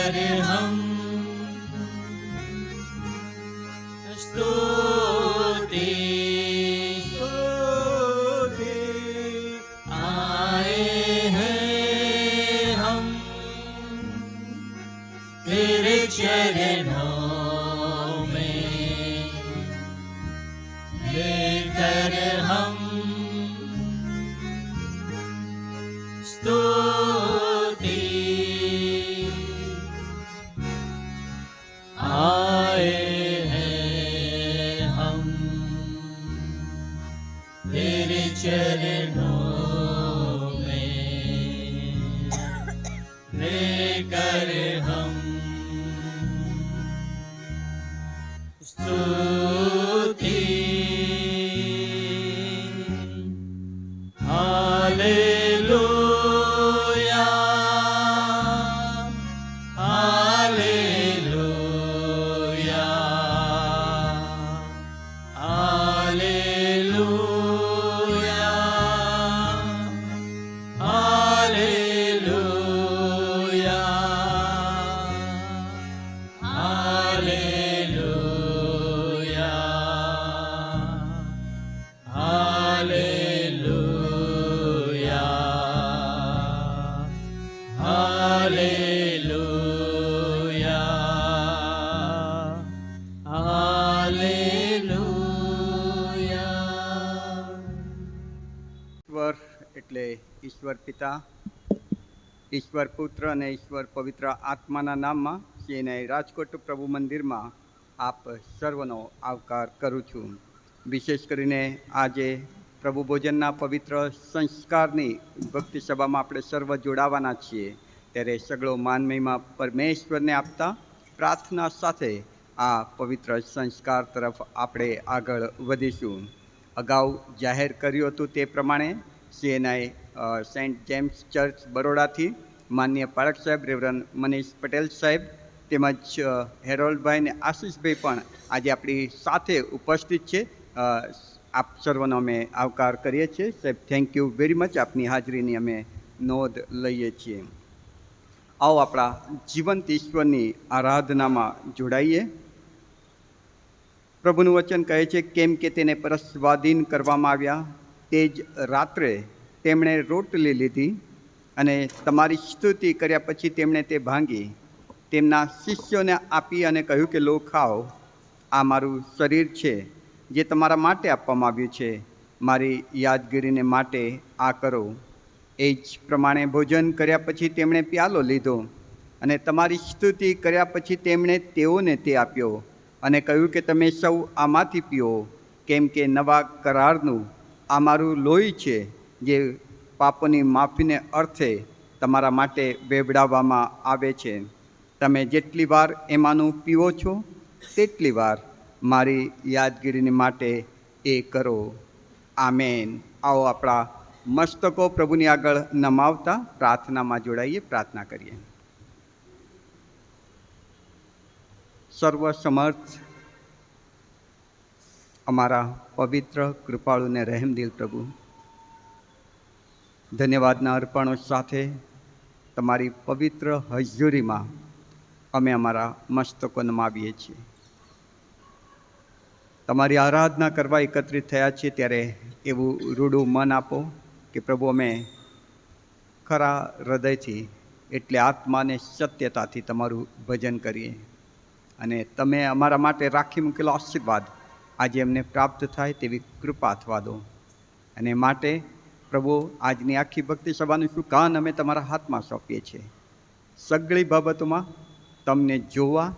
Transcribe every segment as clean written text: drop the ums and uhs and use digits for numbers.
लेकर हम स्तुति आए हैं हम तेरे चरणों में, लेकर हम स्तुति आए हैं हम तेरे चरणों में, लेकर हम स्तुति hallelujah hallelujah hallelujah hallelujah hallelujah hallelujah hallelujah hallelujah. ઈશ્વર એટલે ઈશ્વર પિતા, ઈશ્વર પુત્ર અને ઈશ્વર પવિત્ર આત્માના નામમાં શ્રીને રાજકોટ પ્રભુ મંદિરમાં આપ સર્વનો આવકાર કરું છું. વિશેષ કરીને આજે પ્રભુ ભોજનના પવિત્ર સંસ્કારની ભક્તિ સભામાં આપણે સર્વ જોડાવાના છીએ, ત્યારે સગળો માન મહિમા પરમેશ્વરને આપતા પ્રાર્થના સાથે આ પવિત્ર સંસ્કાર તરફ આપણે આગળ વધીશું. અગાઉ જાહેર કર્યું હતું તે પ્રમાણે સીએનઆઈ સેન્ટ જેમ્સ ચર્ચ બરોડાથી માનનીય પાળક સાહેબ રેવરન મનીષ પટેલ સાહેબ તેમજ હેરોલ્ડભાઈ અને આશીષભાઈ પણ આજે આપણી સાથે ઉપસ્થિત છે. આપ સર્વનો અમે આવકાર કરીએ છીએ. સાહેબ, થેન્ક યુ વેરી મચ. આપની હાજરીની અમે નોંધ લઈએ છીએ. આવો આપણા જીવંત ઈશ્વરની આરાધનામાં જોડાઈએ. પ્રભુનું વચન કહે છે, કેમ કે તેને પરસ્વાધીન કરવામાં આવ્યા તે જ રાત્રે તેમણે રોટલી લીધી અને તમારી સ્તુતિ કર્યા પછી તેમણે તે ભાંગી તેમના શિષ્યોને આપી અને કહ્યું કે લો ખાઓ, આ મારું શરીર છે જે તમારા માટે આપવામાં આવ્યું છે, મારી યાદગીરીને માટે આ કરો. એ જ પ્રમાણે ભોજન કર્યા પછી તેમણે પ્યાલો લીધો અને તમારી સ્તુતિ કર્યા પછી તેમણે તેઓને તે આપ્યો અને કહ્યું કે તમે સૌ આમાંથી પીઓ, કેમ કે નવા કરારનું આ મારું લોહી છે જે પાપોની માફીને અર્થે તમારા માટે વેવડાવવામાં આવે છે. તમે જેટલી વાર એમાંનું પીવો છો તેટલી વાર મારી યાદગીરીની માટે એ કરો. આમેન. આવો આપણા મસ્તકો પ્રભુની આગળ નમાવતા પ્રાર્થનામાં જોડાઈએ, પ્રાર્થના કરીએ. સર્વસમર્થ અમારા પવિત્ર કૃપાળુ ને રહેમદિલ પ્રભુ, ધન્યવાદના અર્પણો સાથે તમારી પવિત્ર હજુરીમાં અમે અમારા મસ્તકો નમાવીએ છીએ. તમારી આરાધના કરવા એકત્રિત થયા છીએ ત્યારે એવું રૂડું મન આપો કે પ્રભુ અમે ખરા હૃદયથી એટલે આત્માને સત્યતાથી તમારું ભજન કરીએ અને તમે અમારા માટે રાખી મૂકેલો આશીર્વાદ આજે અમને પ્રાપ્ત થાય તેવી કૃપા થવા દો. અને માટે પ્રભુ આજની આખી ભક્તિ સભાનું સુકાન અમે તમારા હાથમાં સોંપીએ છીએ. સગળી બાબતોમાં તમને જોવા,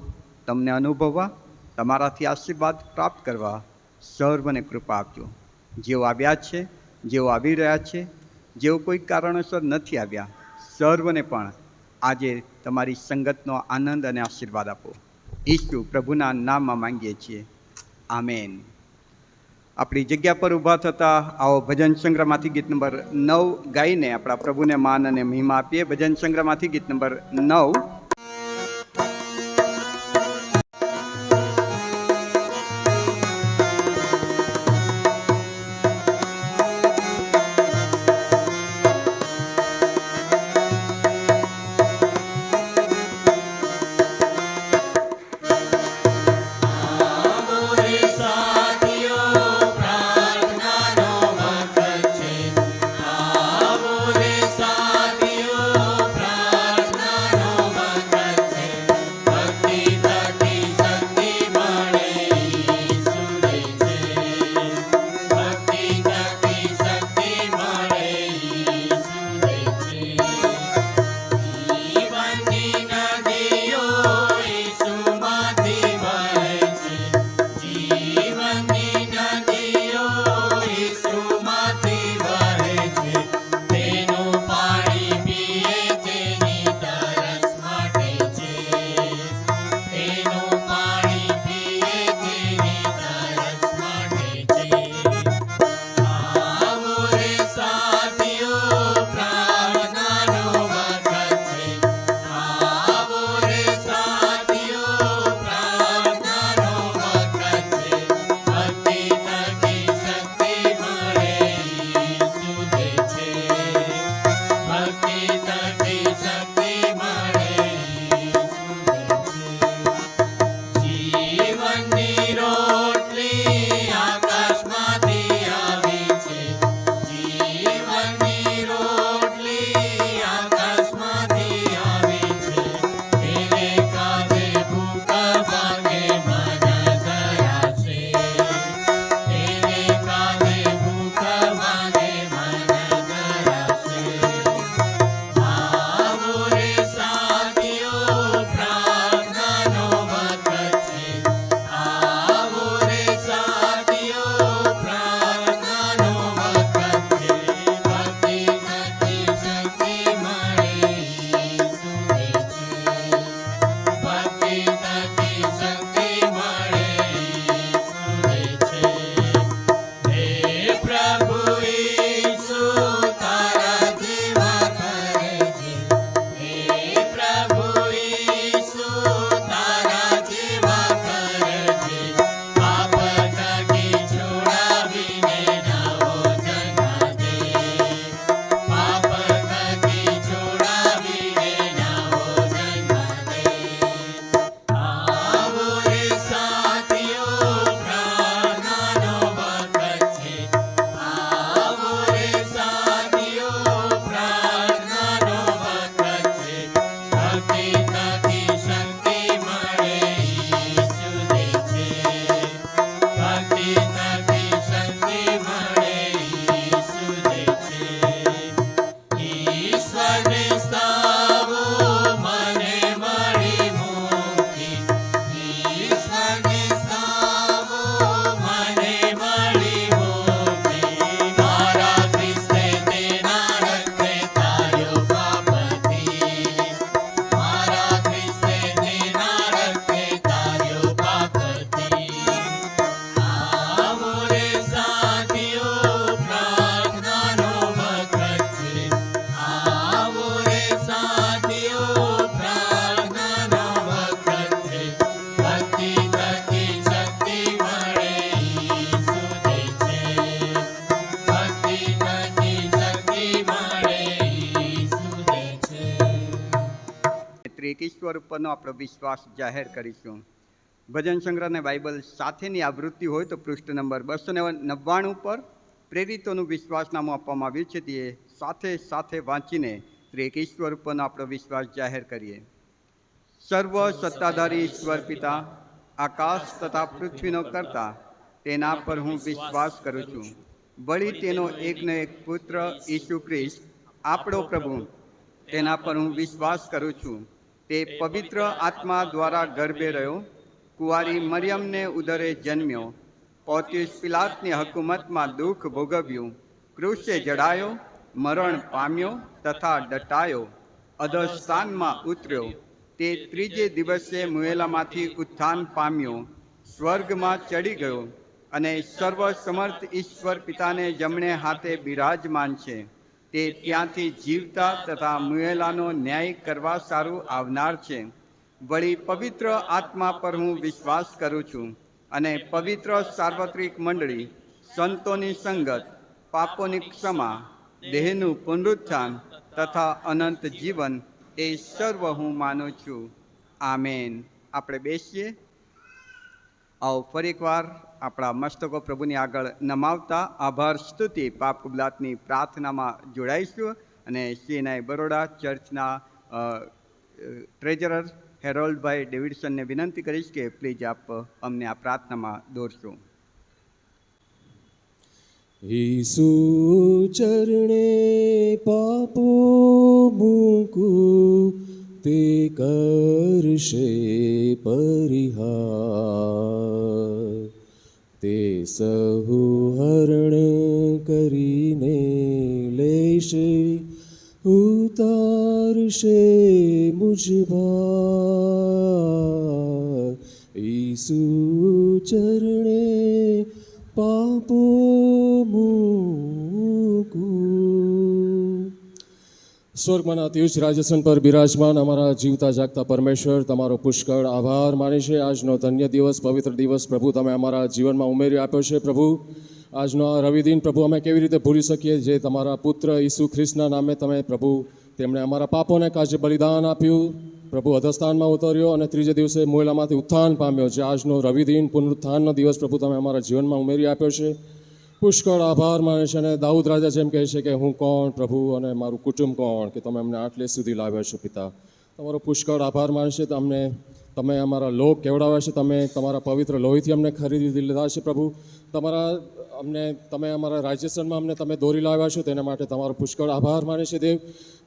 તમને અનુભવવા, તમારાથી આશીર્વાદ પ્રાપ્ત કરવા સર્વને કૃપા આપજો. જેઓ આવ્યા છે, જેઓ આવી રહ્યા છે, જેઓ કોઈ કારણોસર નથી આવ્યા, સર્વને પણ આજે તમારી સંગતનો આનંદ અને આશીર્વાદ આપો. ઈસુ પ્રભુના નામમાં માંગીએ છીએ. આમેન. આપણી જગ્યા પર ઊભા થતા આવો ભજન સંગ્રહમાંથી ગીત નંબર 9 ગાઈને આપણા પ્રભુને માન અને મહિમા આપીએ. ભજન સંગ્રહમાંથી ગીત નંબર 9. ઈશ્વર ઉપરનો આપણો વિશ્વાસ જાહેર કરીશું. ભજન સંગ્રહ અને બાઇબલ સાથેની આવૃત્તિ હોય તો પૃષ્ઠ નંબર 299 પર પ્રેરિતોનું વિશ્વાસનામું આપવામાં આવ્યું છે. તે સાથે સાથે વાંચીને એક ઈશ્વર ઉપરનો આપણો વિશ્વાસ જાહેર કરીએ. સર્વ સત્તાધારી ઈશ્વર પિતા, આકાશ તથા પૃથ્વીનો કરતા, તેના પર હું વિશ્વાસ કરું છું. વળી તેનો એકનો એક પુત્ર ઈસુ ખ્રિસ્ત આપણો પ્રભુ, તેના પર હું વિશ્વાસ કરું છું. તે પવિત્ર આત્મા દ્વારા ગર્ભે રહ્યો, કુંવારી મરિયમને ઉદરે જન્મ્યો, પોન્તિયસ પિલાતની હકુમતમાં દુઃખ ભોગવ્યું, ક્રૂસે જડાયો, મરણ પામ્યો તથા દટાયો, અધઃસ્થાનમાં ઉતર્યો. તે ત્રીજે દિવસે મુએલામાંથી ઉત્થાન પામ્યો, સ્વર્ગમાં ચડી ગયો અને સર્વસમર્થ ઈશ્વર પિતાને જમણે હાથે બિરાજમાન છે. તે ત્યાંથી જીવતા તથા મુએલાનો ન્યાય કરવા સારું આવનાર છે. વળી પવિત્ર આત્મા પર હું વિશ્વાસ કરું છું અને પવિત્ર સાર્વત્રિક મંડળી, સંતોની સંગત, પાપોની ક્ષમા, દેહનું પુનરુત્થાન તથા અનંત જીવન, એ સર્વ હું માનું છું. આમેન. આપણે બેસીએ. આવો ફરી એકવાર આપણા મસ્તકો પ્રભુની આગળ નમાવતા આભાર સ્તુતિ પાપ કબૂલાતની પ્રાર્થનામાં જોડાઈશું. અને સીએનઆઈ બરોડા ચર્ચના ટ્રેઝરર હેરોલ્ડભાઈ ડેવિડસનને વિનંતી કરીશ કે પ્લીઝ આપ અમને આ પ્રાર્થનામાં દોરશો. ઈસુ ચરણે પાપો મૂકું, તે કરશે પરિહાર. તે સહુ હરણ કરીને લેશે, ઉતારશે મુझ ભાર. ઈસુ ચરણે પાપો મૂકું. સ્વર્ગમાંના તીર્થ રાજસન પર બિરાજમાન અમારા જીવતા જાગતા પરમેશ્વર, તમારો પુષ્કળ આભાર માને છે. આજનો ધન્ય દિવસ, પવિત્ર દિવસ પ્રભુ તમે અમારા જીવનમાં ઉમેરી આપ્યો છે. પ્રભુ આજનો આ રવિદિન પ્રભુ અમે કેવી રીતે ભૂલી શકીએ, જે તમારા પુત્ર ઈસુ ખ્રિસ્તના નામે તમે પ્રભુ તેમણે અમારા પાપોને કાજે બલિદાન આપ્યું. પ્રભુ અધસ્થાનમાં ઉતર્યો અને ત્રીજે દિવસે મોયલામાંથી ઉત્થાન પામ્યો છે. આજનો રવિદિન પુનરુત્થાનનો દિવસ પ્રભુ તમે અમારા જીવનમાં ઉમેરી આપ્યો છે. પુષ્કળ આભાર માને છે. અને દાઉદ રાજા જેમ કહે છે કે હું કોણ પ્રભુ અને મારું કુટુંબ કોણ, કે તમે અમને આટલે સુધી લાવ્યા છો. પિતા, તમારો પુષ્કળ આભાર માને છે. તમે અમારા લોક કેવડાવ્યા છે. તમે તમારા પવિત્ર લોહીથી અમને ખરીદી લીધા છે. પ્રભુ તમે અમારા રાજ્યસનમાં અમને તમે દોરી લાવ્યા છો, તેના માટે તમારો પુષ્કળ આભાર માને છે. દેવ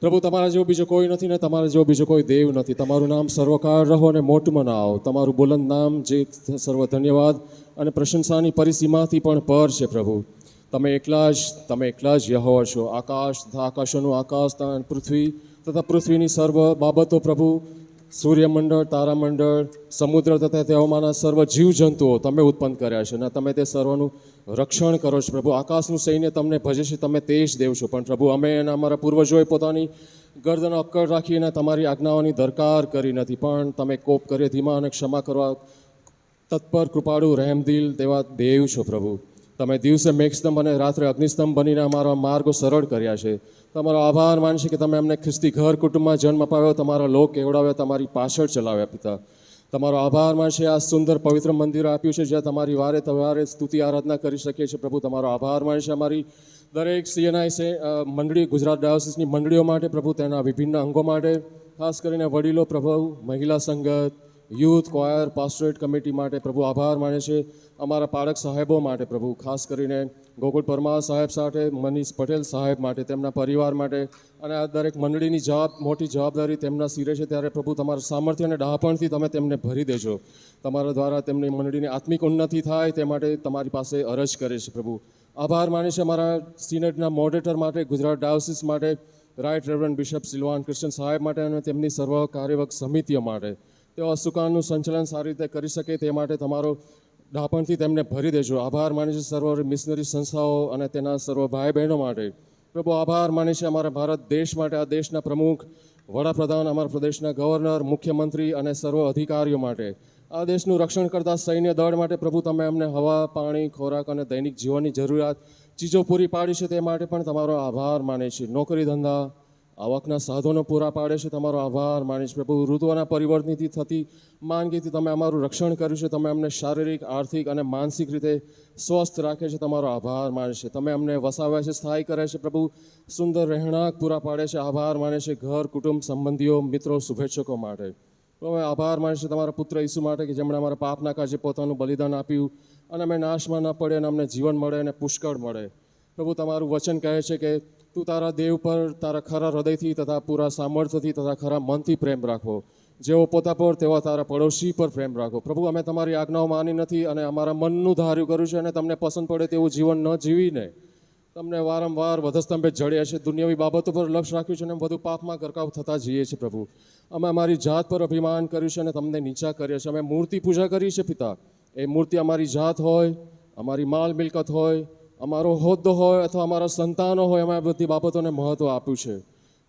પ્રભુ, તમારા જેવો બીજો કોઈ નથી ને તમારા જેવો બીજો કોઈ દેવ નથી. તમારું નામ સર્વકાળ રહો અને મોટું મનાવો. તમારું બુલંદ નામ જે સર્વ ધન્યવાદ અને પ્રશંસાની પરિસીમાથી પણ પર છે. પ્રભુ તમે એકલા જ યહોવા છો. આકાશ તથા આકાશોનું આકાશ પૃથ્વી તથા પૃથ્વીની સર્વ બાબતો પ્રભુ, સૂર્યમંડળ, તારામંડળ, સમુદ્ર તથા તેઓમાંના સર્વ જીવજંતુઓ તમે ઉત્પન્ન કર્યા છે અને તમે તે સર્વનું રક્ષણ કરો છો. પ્રભુ આકાશનું સૈન્ય તમને ભજે છે, તમે તે જ દેવ છો. પણ પ્રભુ અમે અને અમારા પૂર્વજોએ પોતાની ગરદન અક્કડ રાખીને તમારી આજ્ઞાઓની દરકાર કરી નથી, પણ તમે કોપ કરે ધીમા અને ક્ષમા કરવા તત્પર, કૃપાળુ, રહેમદિલ તેવા દેવ છો. પ્રભુ તમે દિવસે મેઘસ્તંભ અને રાત્રે અગ્નિસ્તંભ બનીને અમારા માર્ગો સરળ કર્યા છે. તમારો આભાર માનશે કે તમે અમને ખ્રિસ્તી ઘર કુટુંબમાં જન્મ અપાવ્યો, તમારા લોક કેવડાવ્યા, તમારી પાછળ ચલાવ્યા. પિતા તમારો આભાર માનશે આ સુંદર પવિત્ર મંદિર આપ્યું છે, જ્યાં તમારી વારે તવારે સ્તુતિ આરાધના કરી શકીએ છીએ. પ્રભુ તમારો આભાર માનશે અમારી દરેક સીએનઆઈ મંડળી, ગુજરાત ડાયોસિસની મંડળીઓ માટે પ્રભુ, તેના વિભિન્ન અંગો માટે, ખાસ કરીને વડીલો પ્રભુ, મહિલા સંગત, યુથ, કોયર, પાસ્ટોરેટ કમિટી માટે પ્રભુ આભાર માને છે. અમારા પાળક સાહેબો માટે પ્રભુ, ખાસ કરીને ગોકુળ પરમાર સાહેબ સાથે, મનીષ પટેલ સાહેબ માટે, તેમના પરિવાર માટે, અને આ દરેક મંડળીની મોટી જવાબદારી તેમના સિરે છે. ત્યારે પ્રભુ તમારા સામર્થ્ય અને ડહાપણથી તમે તેમને ભરી દેજો. તમારા દ્વારા તેમની મંડળીની આત્મિક ઉન્નતિ થાય તે માટે તમારી પાસે અરજ કરે છે. પ્રભુ આભાર માને છે અમારા સિનેટના મોડરેટર માટે, ગુજરાત ડાયોસિસ માટે, રાઇટ રેવરન્ડ બિશપ સિલ્વાન ક્રિશ્ચન સાહેબ માટે અને તેમની સર્વ કાર્યવક સમિતિઓ માટે. તેઓ અસુકાનનું સંચાલન સારી રીતે કરી શકે તે માટે તમારો ડહાપણથી તેમને ભરી દેજો. આભાર માને છે સર્વ મિશનરી સંસ્થાઓ અને તેના સર્વ ભાઈ બહેનો માટે. પ્રભુ આભાર માને છે અમારા ભારત દેશ માટે, આ દેશના પ્રમુખ, વડાપ્રધાન, અમારા પ્રદેશના ગવર્નર, મુખ્યમંત્રી અને સર્વ અધિકારીઓ માટે, આ દેશનું રક્ષણ કરતા સૈન્ય દળ માટે. પ્રભુ તમે અમને હવા, પાણી, ખોરાક અને દૈનિક જીવનની જરૂરિયાત ચીજો પૂરી પાડી છે તે માટે પણ તમારો આભાર માને છે. નોકરી ધંધા આવકના સાધનો પૂરા પાડે છે, તમારો આભાર માનીશ પ્રભુ. ઋતુઓના પરિવર્તનથી થતી માંદગીથી તમે અમારું રક્ષણ કર્યું છે, તમે અમને શારીરિક, આર્થિક અને માનસિક રીતે સ્વસ્થ રાખે છે, તમારો આભાર માને છે. તમે અમને વસાવ્યા છે, સ્થાયી કરે છે પ્રભુ, સુંદર રહેણાંક પૂરા પાડે છે, આભાર માને છે. ઘર, કુટુંબ, સંબંધીઓ, મિત્રો, શુભેચ્છકો માટે અમે આભાર માને છે, તમારા પુત્ર ઈસુ માટે કે જેમણે અમારા પાપના કાજે પોતાનું બલિદાન આપ્યું અને અમે નાશમાં ન પડે અને અમને જીવન મળે અને પુષ્કળ મળે. પ્રભુ, તમારું વચન કહે છે કે તું તારા દેવ પર તારા ખરા હૃદયથી તથા પૂરા સામર્થ્યથી તથા ખરા મનથી પ્રેમ રાખો, જેવો પોતા પર તેવા તારા પડોશી પર પ્રેમ રાખો. પ્રભુ, અમે તમારી આજ્ઞાઓ માની નથી અને અમારા મનનું ધાર્યું કર્યું છે અને તમને પસંદ પડે તેવું જીવન ન જીવીને તમને વારંવાર વધસ્તંભે જડ્યા છે, દુનિયાવી બાબતો પર લક્ષ્ય રાખ્યું છે અને વધુ પાપમાં ગરકાવ થતા જઈએ છીએ. પ્રભુ, અમે અમારી જાત પર અભિમાન કર્યું છે અને તમને નીચા કર્યા છે. અમે મૂર્તિ પૂજા કરી છે પિતા. એ મૂર્તિ અમારી જાત હોય, અમારી માલ મિલકત હોય, અમારો હોદ્દો હોય અથવા અમારા સંતાનો હોય, અમે આ બધી બાબતોને મહત્ત્વ આપ્યું છે.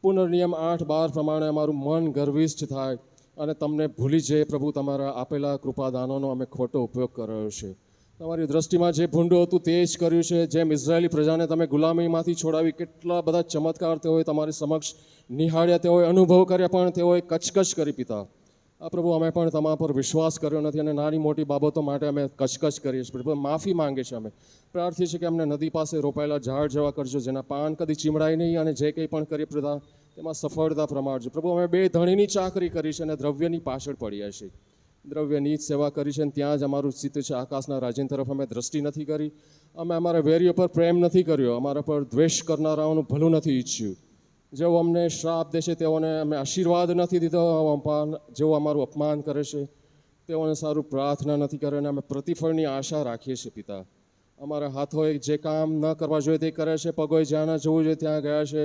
પુનર્નિયમ 8:12 પ્રમાણે અમારું મન ગર્વિષ્ઠ થાય અને તમને ભૂલી જઈએ. પ્રભુ, તમારા આપેલા કૃપાદાનોનો અમે ખોટો ઉપયોગ કર્યો છે. તમારી દ્રષ્ટિમાં જે ભૂંડું હતું તે જ કર્યું છે. જેમ ઇઝરાયેલી પ્રજાને તમે ગુલામીમાંથી છોડાવી, કેટલા બધા ચમત્કાર તેઓએ તમારી સમક્ષ નિહાળ્યા, તેઓએ અનુભવ કર્યા, પણ તેઓએ કચકચ કરી પિતા. આ પ્રભુ, અમે પણ તમારા પર વિશ્વાસ કર્યો નથી અને નાની મોટી બાબતો માટે અમે કચકચ કરીએ છીએ. પ્રભુ, માફી માંગે છે. અમે પ્રાર્થીએ છીએ કે અમને નદી પાસે રોપાયેલા ઝાડ જેવા કરજો, જેના પાન કદી ચીમડાય નહીં અને જે કંઈ પણ કરીએ પ્રભુ તેમાં સફળતા પ્રમાણજો. પ્રભુ, અમે બે ધણીની ચાકરી કરી છે અને દ્રવ્યની પાછળ પડ્યા છીએ. દ્રવ્યની જ સેવા કરી છે અને ત્યાં જ અમારું ચિત્ત છે. આકાશના રાજ્ય તરફ અમે દ્રષ્ટિ નથી કરી. અમે અમારા વેરીઓ પર પ્રેમ નથી કર્યો, અમારા પર દ્વેષ કરનારાઓનું ભલું નથી ઈચ્છ્યું. જેઓ અમને શ્રાપ દેશે તેઓને અમે આશીર્વાદ નથી દીધો, જેઓ અમારું અપમાન કરે છે તેઓને સારું પ્રાર્થના નથી કરે અને અમે પ્રતિફળની આશા રાખીએ છીએ પિતા. અમારા હાથોએ જે કામ ન કરવા જોઈએ તે કરે છે, પગોએ જ્યાં ન જવું જોઈએ ત્યાં ગયા છે,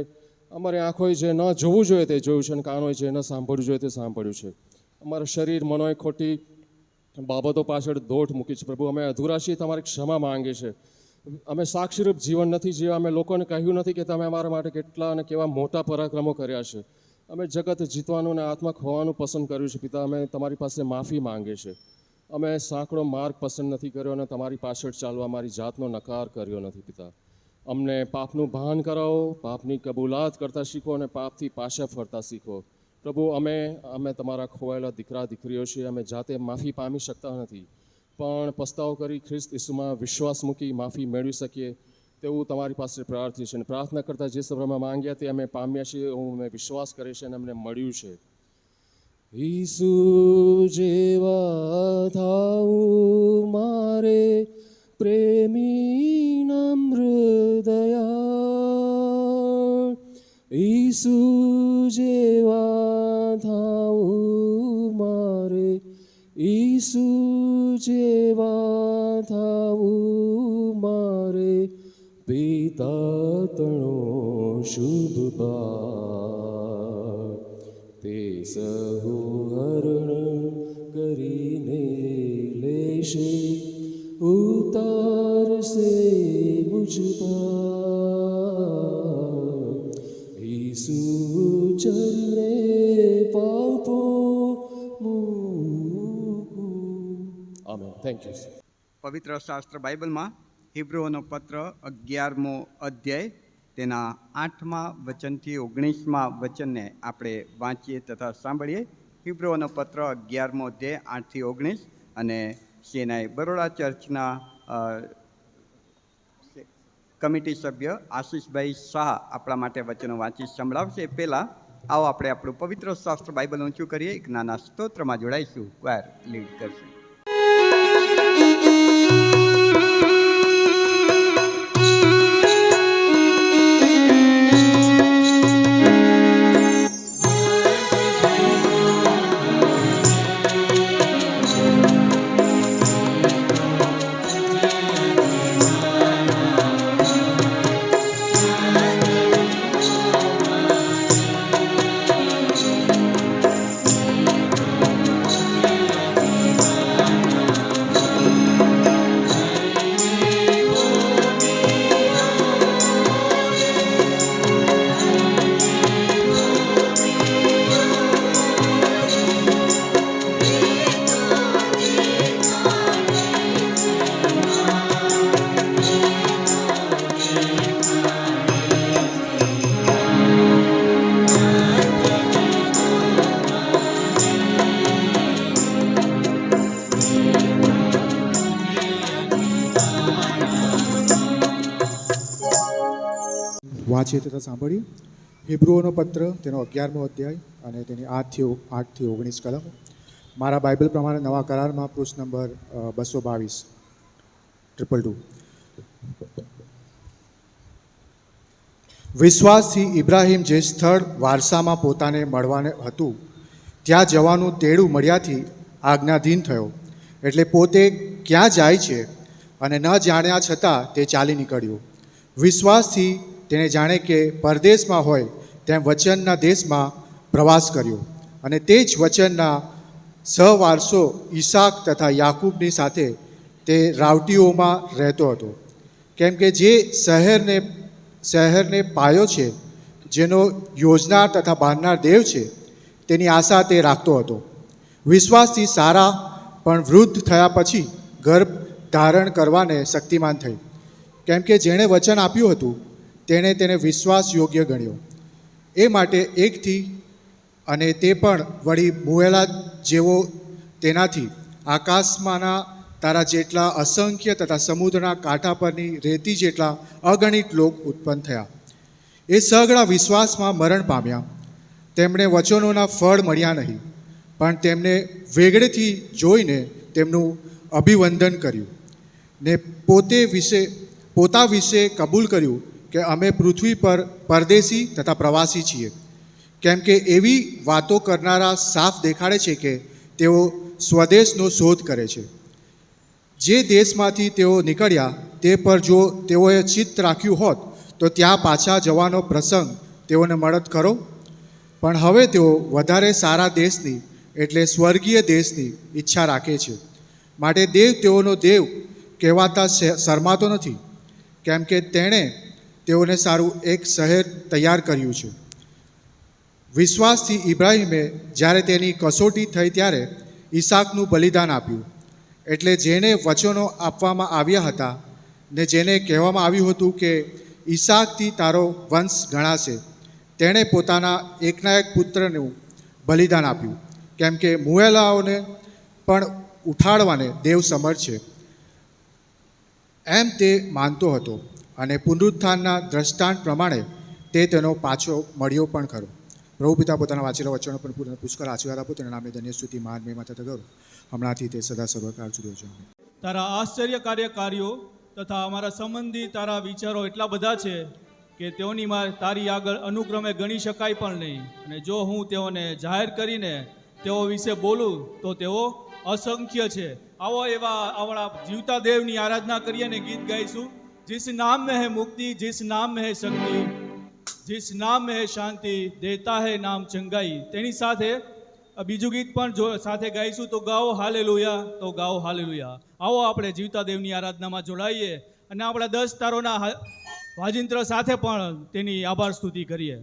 અમારી આંખોએ જે ન જોવું જોઈએ તે જોયું છે અને કાનોએ જે ન સાંભળવું જોઈએ તે સાંભળ્યું છે. અમારા શરીર, મનોએ ખોટી બાબતો પાછળ દોટ મૂકી છે. પ્રભુ, અમે અધૂરા છીએ, તમારી ક્ષમા માંગે છે. અમે સાક્ષીરૂપ જીવન નથી જીવ્યા. અમે લોકોને કહ્યું નથી કે તમે અમારા માટે કેટલા અને કેવા મોટા પરાક્રમો કર્યા છે. અમે જગત જીતવાનું અને આત્મા ખોવાનું પસંદ કર્યું છે પિતા. અમે તમારી પાસે માફી માંગે છે. અમે સાંકડો માર્ગ પસંદ નથી કર્યો અને તમારી પાછળ ચાલવા અમારી જાતનો નકાર કર્યો નથી પિતા. અમને પાપનું ભાન કરાવો, પાપની કબૂલાત કરતા શીખો અને પાપથી પાછા ફરતા શીખો. પ્રભુ, અમે તમારા ખોવાયેલા દીકરા દીકરીઓ છીએ. અમે જાતે માફી પામી શકતા નથી, પણ પસ્તાવો કરી ખ્રિસ્ત ઈસુમાં વિશ્વાસ મૂકી માફી મેળવી શકીએ તેવું તમારી પાસે પ્રાર્થીએ છીએ. અને પ્રાર્થના કરતાં જે સભામાં માંગ્યા તે અમે પામ્યા છીએ, હું અમે વિશ્વાસ કરીએ છીએ અને અમને મળ્યું છે. ઈસુ જેવા થાવું મારે પ્રેમી નમ્ર દયા, ઈસુ જેવા થાવું મારે, ઈસુ જેવા થાવું મારે, પિતા તણો શુભ પાર, તે સહુ હરણ કરીને લેશે, ઉતારશે મુझ પર, ઈસુ ચરણે પાપો મૂકું. આમેન. Thank you. પવિત્ર શાસ્ત્ર બાઇબલમાં હિબ્રુઓનો પત્ર 11મો અધ્યાય તેના 8મા વચનથી 19મા વચનને આપણે વાંચીએ તથા સાંભળીએ. હિબ્રુઓનો પત્ર 11મો અધ્યાય 8થી 19 અને સેનાઈ બરોડા ચર્ચના કમિટી સભ્ય આશીષભાઈ શાહ આપણા માટે વચનો વાંચી સંભળાવશે. પહેલાં આવો આપણે આપણું પવિત્ર શાસ્ત્ર બાઇબલ ઊંચું કરીએ, એક નાના સ્તોત્રમાં જોડાઈશું. ક્વાયર લીડ કરશે. વાંચીએ તથા સાંભળીએ. હિબ્રુઓનો પત્ર તેનો 11મો અધ્યાય અને તેની 8થી 19 કલમો. મારા બાઇબલ પ્રમાણે નવા કરારમાં પૃષ્ઠ નંબર 222. વિશ્વાસથી ઇબ્રાહિમ જે સ્થળ વારસામાં પોતાને મળવાને હતું ત્યાં જવાનું તેડું મળ્યાથી આજ્ઞાધીન થયો, એટલે પોતે ક્યાં જાય છે અને ન જાણ્યા છતાં તે ચાલી નીકળ્યો. વિશ્વાસથી તેણે જાણે કે પરદેશમાં હોય તેમ વચનના દેશમાં પ્રવાસ કર્યો, અને તે જ વચનના સહવારસો ઈસાક તથા યાકૂબની સાથે તે રાવટીઓમાં રહેતો હતો, કેમ કે જે શહેરને પાયો છે, જેનો યોજનાર તથા બાંધનાર દેવ છે, તેની આશા તે રાખતો હતો. વિશ્વાસથી સારા પણ વૃદ્ધ થયા પછી ગર્ભ ધારણ કરવાને શક્તિમાન થઈ, કેમ કે જેણે વચન આપ્યું હતું તેણે તેને વિશ્વાસ યોગ્ય ગણ્યો. એ માટે એકથી, અને તે પણ વળી મુએલા જેવો તેનાથી, આકાશમાંના તારા જેટલા અસંખ્ય તથા સમુદ્રના કાંઠા પરની રેતી જેટલા અગણિત લોક ઉત્પન્ન થયા. એ સઘળા વિશ્વાસમાં મરણ પામ્યા. તેમણે વચનોના ફળ મળ્યા નહીં, પણ તેમને વેગળેથી જોઈને તેમનું અભિવંદન કર્યું, ને પોતા વિશે કબૂલ કર્યું કે અમે પૃથ્વી પર પરદેશી તથા પ્રવાસી છીએ. કેમ કે એવી વાતો કરનારા સાફ દેખાડે છે કે તેઓ સ્વદેશનો શોધ કરે છે. જે દેશમાંથી તેઓ નીકળ્યા તે પર જો તેઓએ ચિત્ત રાખ્યું હોત તો ત્યાં પાછા જવાનો પ્રસંગ તેઓને મળત ખરો. પણ હવે તેઓ વધારે સારા દેશની, એટલે સ્વર્ગીય દેશની ઈચ્છા રાખે છે. માટે દેવ તેઓનો દેવ કહેવાતા શરમાતો નથી, કેમ કે તેણે તેઓને સારું એક શહેર તૈયાર કર્યું છે. વિશ્વાસથી ઇબ્રાહિમે જ્યારે તેની કસોટી થઈ ત્યારે ઈસાકનું બલિદાન આપ્યું. એટલે જેને વચનો આપવામાં આવ્યા હતા ને જેને કહેવામાં આવ્યું હતું કે ઈસાકથી તારો વંશ ગણાશે, તેણે પોતાના એકના એક પુત્રનું બલિદાન આપ્યું, કેમ કે મુએલાઓને પણ ઉઠાડવાને દેવ સમર્થ છે એમ તે માનતો હતો, અને પુનરુત્થાનના દ્રષ્ટાંત પ્રમાણે તે તેનો પાછો મળ્યો પણ ખરો. પ્રભુ પિતા પોતાના વાંચેલા વચનો પર પૂર્ણ પુષ્કળ આશીર્વાદ આપો. તેના નામે ધન્ય સ્તુતિ મહાન મહિમા થતા કરો હમણાંથી તે સદા સર્વકાળ સુધી છે. તારા આશ્ચર્યકાર્ય કાર્યો તથા અમારા સંબંધી તારા વિચારો એટલા બધા છે કે તેઓની તારી આગળ અનુક્રમે ગણી શકાય પણ નહીં. અને જો હું તેઓને જાહેર કરીને તેઓ વિશે બોલું તો તેઓ અસંખ્ય છે. આવો એવા આપણા જીવતા દેવની આરાધના કરીએ ને ગીત ગાઈશું. जिस नाम में है मुक्ति, जिस नाम में है शक्ति, जिस नाम में है शांति, देता है नाम चंगाई. તેની સાથે બીજું ગીત પણ જો સાથે ગાઈશું તો ગાઓ હાલેલુયા, તો ગાઓ હાલેલુયા. આવો આપણે જીવતા દેવની આરાધનામાં જોડાઈએ અને આપણા 10 તારોના વાજિંત્ર સાથે પણ તેની આભાર સ્તુતિ કરીએ.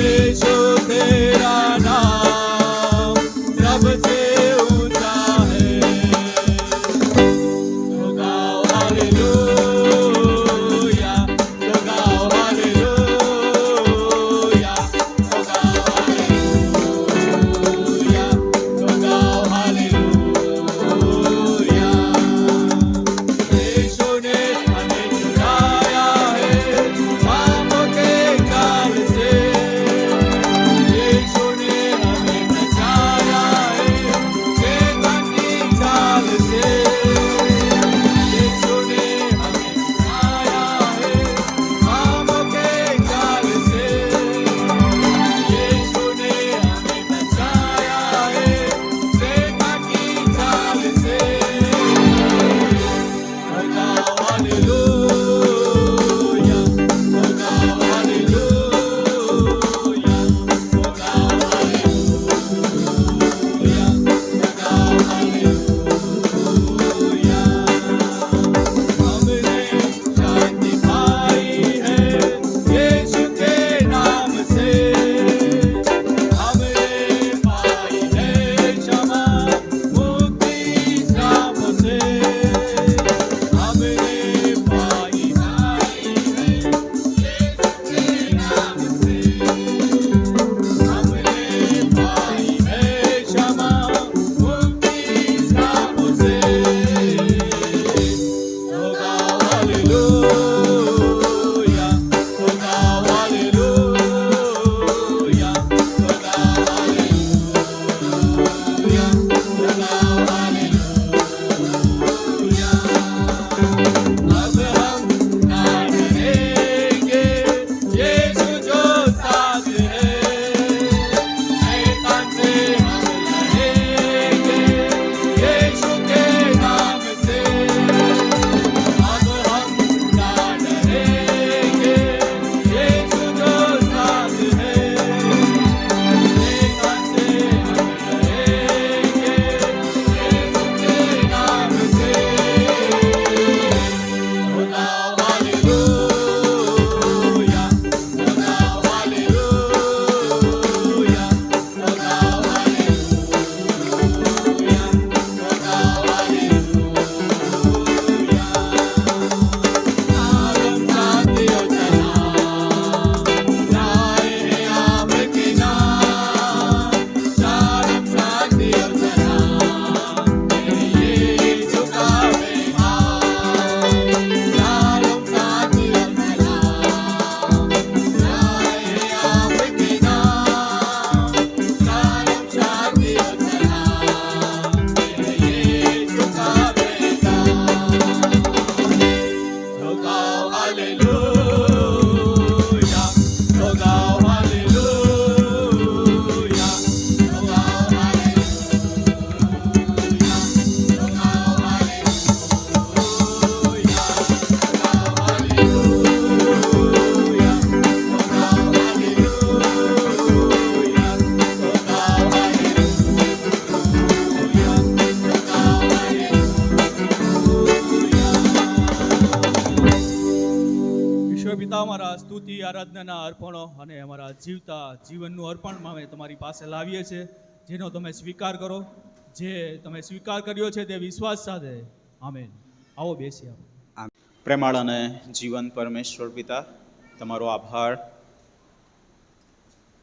यीशु तेरा नाम सबसे ऊंचा है। तो गाओ हालेलुया, तो गाओ हालेलुया, तो गाओ हालेलुया, तो गाओ हालेलुया। यीशु ने हमें छुड़ाया है पापों के जाल से। यीशु ने हमें बचाया है शैतान की चाल से। यीशु ने हमें छुड़ाया है पापों के जाल से। यीशु ने हमें बचाया है शैतान की चाल से। तो गाओ हालेलुया, तो गाओ हालेलुया, तो गाओ हालेलुया, तो गाओ हालेलुया। हमने शांति पाई है यीशु के नाम से। हमने पाई है क्षमा मुक्ति श्रापों से। हमने पाई है यीशु के नाम से। हमने पाई है क्षमा मुक्ति श्रापों से। तो गाओ हालेलुया, तो गाओ हालेलुया, तो गाओ हालेलुया, तो गाओ हालेलुया। अब हम ना डरेंगे, यीशु जो साथ है। शैतान से हम लड़ेंगे यीशु के नाम से। अब हम ना डरेंगे, यीशु जो साथ है। शैतान से हम लड़ेंगे यीशु के नाम से। तो गाओ हालेलुया, तो गाओ हालेलुया, तो गाओ हालेलुया, तो गाओ हालेलुया। आलम साथियों सलाम, लाए हैं आपके नाम। आलम साथियों सलाम, मेरे यीशु का पैगाम। आलम साथियों सलाम, लाए हैं आपके नाम। आलम साथियों सलाम, मेरे यीशु का पैगाम। तो गाओ हालेलुया, तो गाओ हालेलुया, तो गाओ हालेलुया, तो गाओ हालेलुया, तो गाओ हालेलुया, तो गाओ हालेलुया, तो गाओ हालेलुया, तो गाओ हालेलुया। ઈશ્વર પિતા, અમારા સ્તુતિ આરાધનાના અર્પણો અને અમારા જીવતા જીવનનું અર્પણ અમે તમારી પાસે લાવીએ છીએ, જેનો તમે સ્વીકાર કરો. જે તમે સ્વીકાર કર્યો છે તે વિશ્વાસ સાથે. આમેન. આવો બેસીએ. પ્રેમાળ અને જીવન પરમેશ્વર પિતા, તમારો આભાર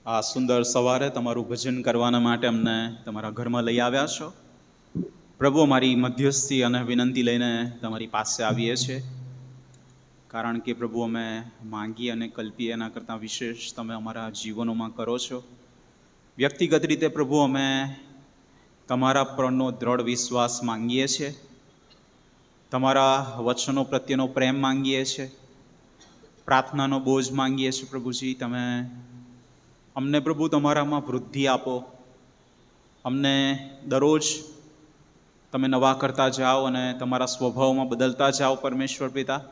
આ સુંદર સવારે તમારું ભજન કરવાના માટે અમને તમારા ઘરમાં લઈ આવ્યા છો. પ્રભુ, અમારી મધ્યસ્થી અને વિનંતી લઈને તમારી પાસે આવીએ છીએ, કારણ કે પ્રભુ અમે માંગીએ અને કલ્પીએ એના કરતાં વિશેષ તમે અમારા જીવનોમાં કરો છો. વ્યક્તિગત રીતે પ્રભુ અમે તમારા પરનો દ્રઢ વિશ્વાસ માંગીએ છીએ, તમારા વચનો પ્રત્યેનો પ્રેમ માંગીએ છીએ, પ્રાર્થનાનો બોજ માંગીએ છીએ. પ્રભુજી, તમે અમને પ્રભુ તમારામાં વૃદ્ધિ આપો. અમને દરરોજ તમે નવા કરતા જાઓ અને તમારા સ્વભાવમાં બદલતા જાઓ પરમેશ્વર પિતા.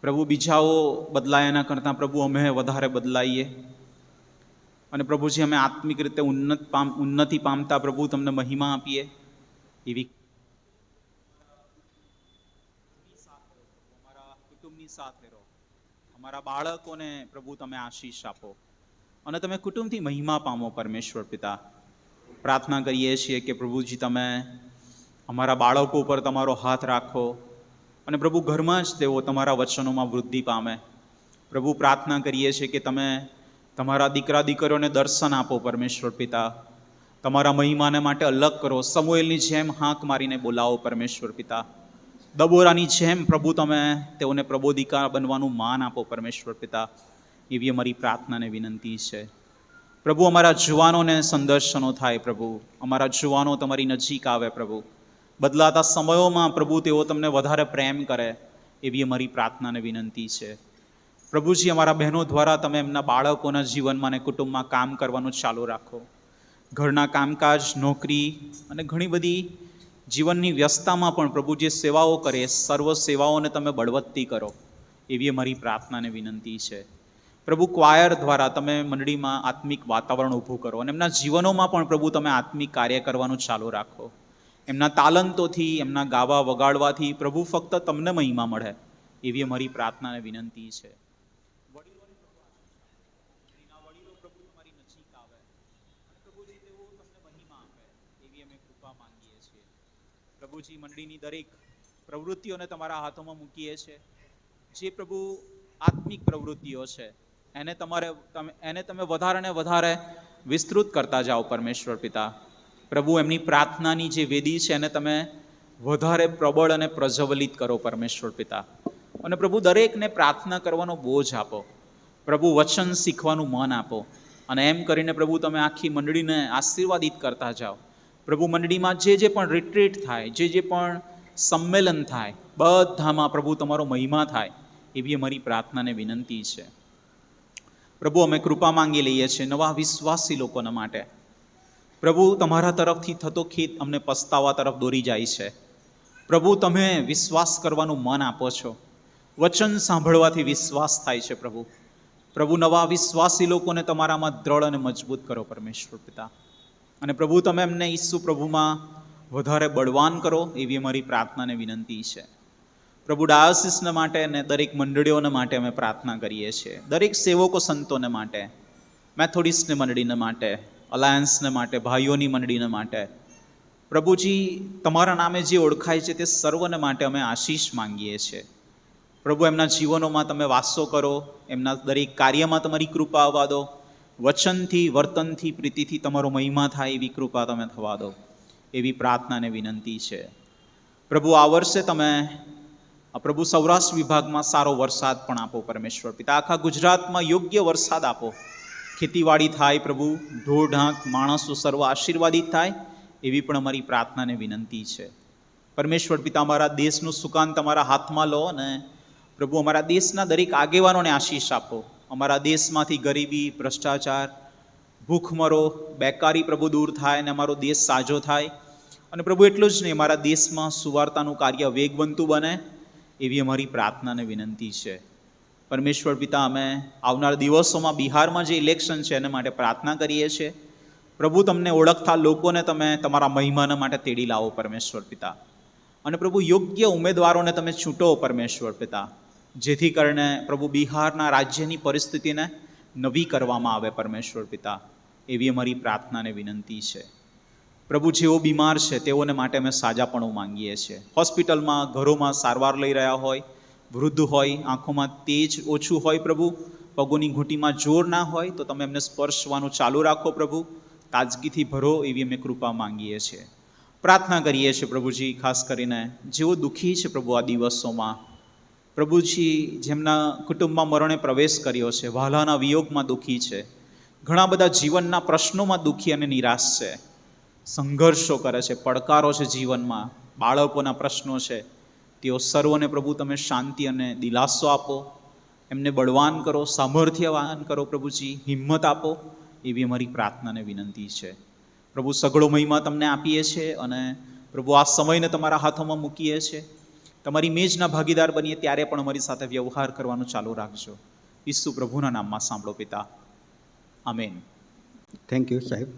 પ્રભુ, બીજાઓ બદલાય એના કરતાં પ્રભુ અમે વધારે બદલાઈએ અને પ્રભુજી અમે આત્મિક રીતે ઉન્નતિ પામતા પ્રભુ તમને મહિમા આપીએ. એવી અમારા કુટુંબની સાથે રહો, અમારા બાળકોને પ્રભુ તમે આશીષ આપો. અને તમે કુટુંબથી મહિમા પામો પરમેશ્વર પિતા. પ્રાર્થના કરીએ છીએ કે પ્રભુજી તમે અમારા બાળકો પર તમારો હાથ રાખો અને પ્રભુ ઘરમાં જ તેઓ તમારા વચનોમાં વૃદ્ધિ પામે. પ્રભુ પ્રાર્થના કરીએ છીએ કે તમે તમારા દીકરા દીકરીઓને દર્શન આપો પરમેશ્વર પિતા. તમારા મહિમાને માટે અલગ કરો, સમુએલની જેમ હાંક મારીને બોલાવો પરમેશ્વર પિતા. દબોરાની જેમ પ્રભુ તમે તેઓને પ્રબોધિકા બનવાનું માન આપો પરમેશ્વર પિતા. એવી અમારી પ્રાર્થનાને વિનંતી છે. પ્રભુ અમારા જુવાનોને સંદર્શનો થાય પ્રભુ, અમારા જુવાનો તમારી નજીક આવે પ્રભુ. બદલાતા સમયોમાં પ્રભુ તેઓ તમને વધારે પ્રેમ કરે એવી અમારી પ્રાર્થનાને વિનંતી છે. પ્રભુજી અમારા બહેનો દ્વારા તમે એમના બાળકોના જીવનમાં અને કુટુંબમાં કામ કરવાનું ચાલુ રાખો. ઘરના કામકાજ, નોકરી અને ઘણી બધી જીવનની વ્યસ્તતામાં પણ પ્રભુ જે સેવાઓ કરે સર્વ સેવાઓને તમે બળવત્તી કરો એવી અમારી પ્રાર્થનાને વિનંતી છે. પ્રભુ ક્વાયર દ્વારા તમે મંડળીમાં આત્મિક વાતાવરણ ઊભું કરો અને એમના જીવનોમાં પણ પ્રભુ તમે આત્મિક કાર્ય કરવાનું ચાલુ રાખો. એમના તાલંતોથી, એમના ગાવા વગાડવાથી પ્રભુ ફક્ત તમને મહિમા મળે એવી અમારી પ્રાર્થનાને વિનંતી છે. વડીલો પ્રભુ તમારી નજીક આવે અને પ્રભુજી તેઓ તમને મહિમા આપે એવી અમે કૃપા માંગીએ છીએ. પ્રભુજી મંડળીની દરેક પ્રવૃત્તિઓને તમારા હાથોમાં મૂકીએ છીએ. જે પ્રભુ આત્મિક પ્રવૃત્તિઓ છે એને તમે વધારે ને વધારે વિસ્તૃત કરતા જાઓ પરમેશ્વર પિતા. પ્રભુ એમની પ્રાર્થનાની જે વેદી છે એને તમે વધારે પ્રબળ અને પ્રજ્વલિત કરો પરમેશ્વર પિતા. અને પ્રભુ દરેકને પ્રાર્થના કરવાનો બોજ આપો. પ્રભુ વચન શીખવાનું મન આપો અને એમ કરીને પ્રભુ તમે આખી મંડળીને આશીર્વાદિત કરતા જાઓ. પ્રભુ મંડળીમાં જે પણ રિટ્રીટ થાય, જે પણ સંમેલન થાય, બધામાં પ્રભુ તમારો મહિમા થાય એવી અમારી પ્રાર્થનાને વિનંતી છે. પ્રભુ અમે કૃપા માંગી લઈએ છીએ નવા વિશ્વાસી લોકોના માટે. પ્રભુ તમારા તરફથી થતો ખેત અમને પસ્તાવા તરફ દોરી જાય છે. પ્રભુ તમે વિશ્વાસ કરવાનું મન આપો છો. વચન સાંભળવાથી વિશ્વાસ થાય છે પ્રભુ. પ્રભુ નવા વિશ્વાસી લોકોને તમારામાં દ્રઢ અને મજબૂત કરો પરમેશ્વર પિતા. અને પ્રભુ તમે એમને ઈસુ પ્રભુમાં વધારે બળવાન કરો એવી અમારી પ્રાર્થનાને વિનંતી છે. પ્રભુ ડાયોસિસને માટે અને દરેક મંડળીઓને માટે અમે પ્રાર્થના કરીએ છીએ. દરેક સેવકો સંતોને માટે, મેથોડિસ્ટની મંડળીને માટે, અલાયન્સને માટે, ભાઈઓની મંડળીને માટે, પ્રભુજી તમારા નામે જે ઓળખાય છે તે સર્વને માટે અમે આશીષ માંગીએ છીએ. પ્રભુ એમના જીવનોમાં તમે વાસો કરો, એમના દરેક કાર્યમાં તમારી કૃપા આવવા દો. વચનથી, વર્તનથી, પ્રીતિથી તમારો મહિમા થાય એવી કૃપા તમે થવા દો એવી પ્રાર્થનાને વિનંતી છે. પ્રભુ આ વર્ષે તમે પ્રભુ સૌરાષ્ટ્ર વિભાગમાં સારો વરસાદ પણ આપો પરમેશ્વર પિતા. આખા ગુજરાતમાં યોગ્ય વરસાદ આપો. ખેતીવાડી થાય પ્રભુ, ઢોરઢાંક માણસો સર્વ આશીર્વાદિત થાય એવી પણ અમારી પ્રાર્થનાને વિનંતી છે. પરમેશ્વર પિતા અમારા દેશનું સુકાન તમારા હાથમાં લો અને પ્રભુ અમારા દેશના દરેક આગેવાનોને આશીષ આપો. અમારા દેશમાંથી ગરીબી, ભ્રષ્ટાચાર, ભૂખમરો, બેકારી પ્રભુ દૂર થાય અને અમારો દેશ સાજો થાય. અને પ્રભુ એટલું જ નહીં, અમારા દેશમાં સુવાર્તાનું કાર્ય વેગવંતું બને એવી અમારી પ્રાર્થનાને વિનંતી છે. પરમેશ્વર પિતા અમે આવનાર દિવસોમાં બિહારમાં જે ઇલેક્શન છે એના માટે પ્રાર્થના કરીએ છીએ. પ્રભુ તમને ઓળખતા લોકોને તમે તમારા મહિમાના માટે તેડી લાવો પરમેશ્વર પિતા. અને પ્રભુ યોગ્ય ઉમેદવારોને તમે ચૂંટો પરમેશ્વર પિતા, જેથી કરીને પ્રભુ બિહારના રાજ્યની પરિસ્થિતિને નવી કરવામાં આવે પરમેશ્વર પિતા એવી અમારી પ્રાર્થનાને વિનંતી છે. પ્રભુ જેઓ બીમાર છે તેઓને માટે અમે સાજાપણું માંગીએ છીએ. હોસ્પિટલમાં, ઘરોમાં સારવાર લઈ રહ્યા હોય, વૃદ્ધ હોય, આંખોમાં તેજ ઓછું હોય પ્રભુ, પગોની ઘૂંટીમાં જોર ના હોય તો તમે એમને સ્પર્શવાનું ચાલુ રાખો પ્રભુ. તાજગીથી ભરો એવી અમે કૃપા માંગીએ છીએ. પ્રાર્થના કરીએ છીએ પ્રભુજી ખાસ કરીને જેઓ દુઃખી છે પ્રભુ આ દિવસોમાં, પ્રભુજી જેમના કુટુંબમાં મરણે પ્રવેશ કર્યો છે, વહાલાના વિયોગમાં દુઃખી છે, ઘણા બધા જીવનના પ્રશ્નોમાં દુઃખી અને નિરાશ છે, સંઘર્ષો કરે છે, પડકારો છે જીવનમાં, બાળકોના પ્રશ્નો છે, તેઓ સર્વને પ્રભુ તમે શાંતિ અને દિલાસો આપો, એમને બળવાન કરો, સામર્થ્યવાન કરો પ્રભુજી, હિંમત આપો એવી અમારી પ્રાર્થનાને વિનંતી છે. પ્રભુ સઘળો મહિમા તમને આપીએ છીએ અને પ્રભુ આ સમયને તમારા હાથોમાં મૂકીએ છીએ. તમારી મેજના ભાગીદાર બનીએ ત્યારે પણ અમારી સાથે વ્યવહાર કરવાનું ચાલુ રાખજો. ઈસુ પ્રભુના નામમાં સાંભળો પિતા, આમેન. થેન્ક યુ સાહેબ.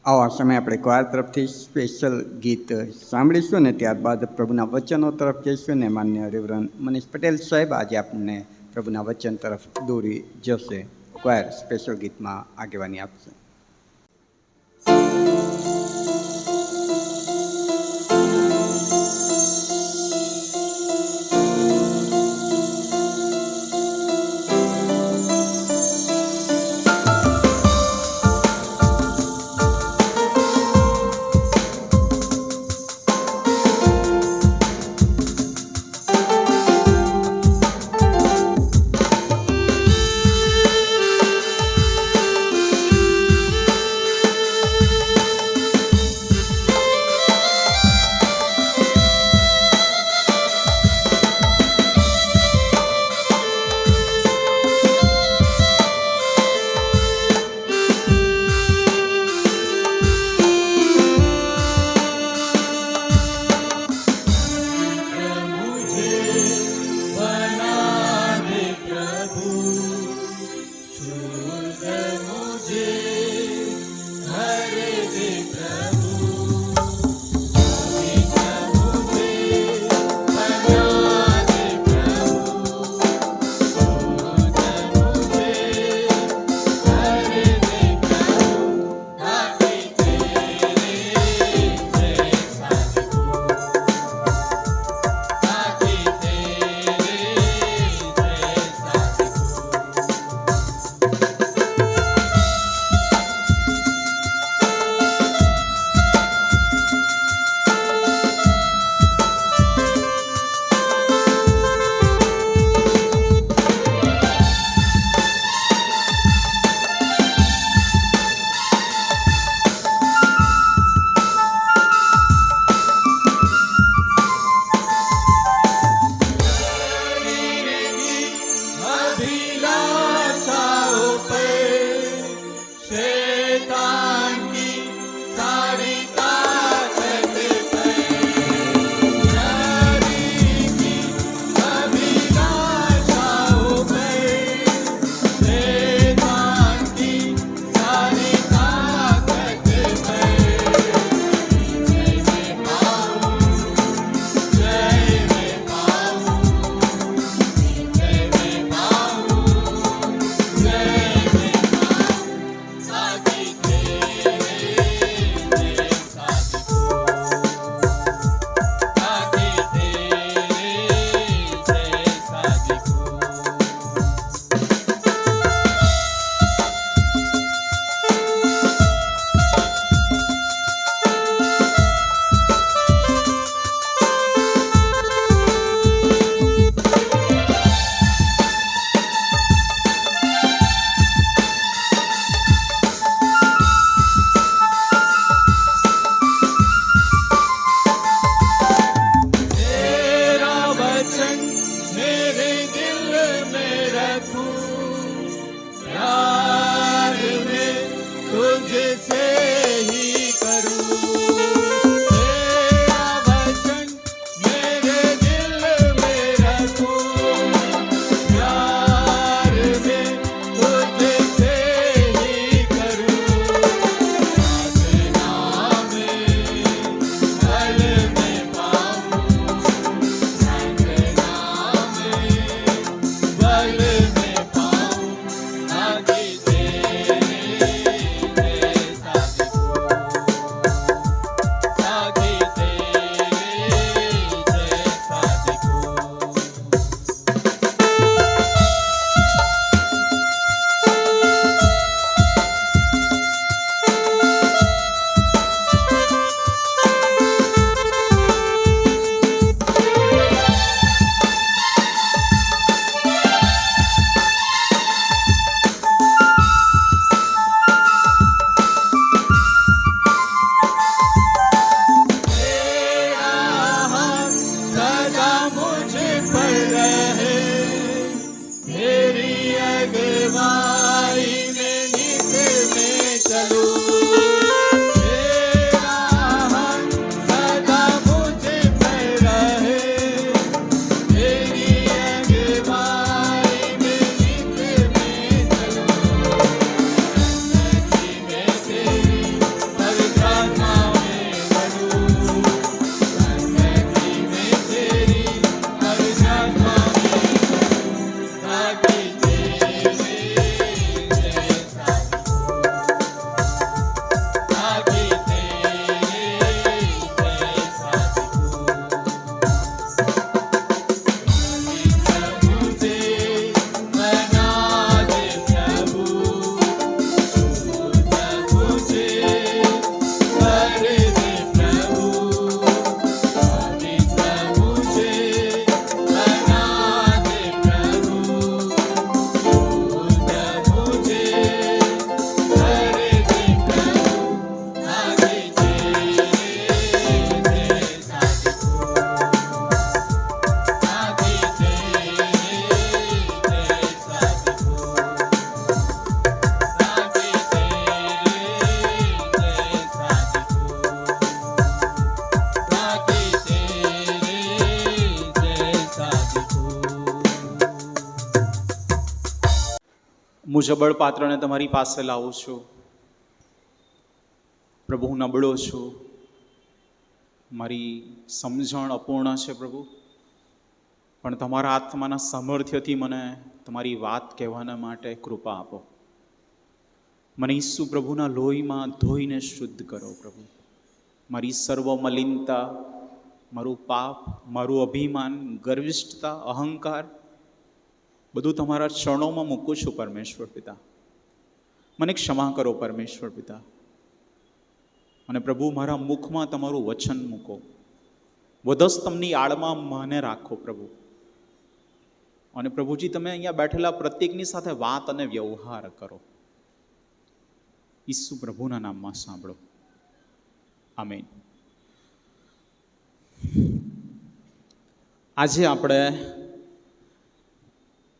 આવા સમય આપણે ક્વાર તરફથી સ્પેશિયલ ગીત સાંભળીશું ને ત્યારબાદ પ્રભુના વચનો તરફ જઈશું ને માન્ય રેવરન મનીષ પટેલ સાહેબ આજે આપણને પ્રભુના વચન તરફ દોરી જશે. ક્વાયર સ્પેશિયલ ગીતમાં આગેવાની આપશે. ઓ હું જબળ પાત્રને તમારી પાસે લાવું છું. પ્રભુ, હું નબળો છું, મારી સમજણ અપૂર્ણ છે પ્રભુ, પણ તમારા આત્માના સામર્થ્યથી મને તમારી વાત કહેવાના માટે કૃપા આપો. મને ઈસુ પ્રભુના લોહીમાં ધોઈને શુદ્ધ કરો પ્રભુ. મારી સર્વ મલિનતા, મારું પાપ, મારું અભિમાન, ગર્વિષ્ઠતા, અહંકાર બધું તમારા ચરણોમાં મૂકું છું પરમેશ્વર પિતા. મને ક્ષમા કરો પરમેશ્વર પિતા. અને પ્રભુ, મારા મુખમાં તમારું વચન મૂકો. વધસ્તંભની આડમાં મને રાખો પ્રભુ. અને પ્રભુજી, તમે અહીંયા બેઠેલા પ્રત્યેકની સાથે વાત અને વ્યવહાર કરો. ઈસુ પ્રભુના નામમાં સાંભળો. આમેન. આજે આપણે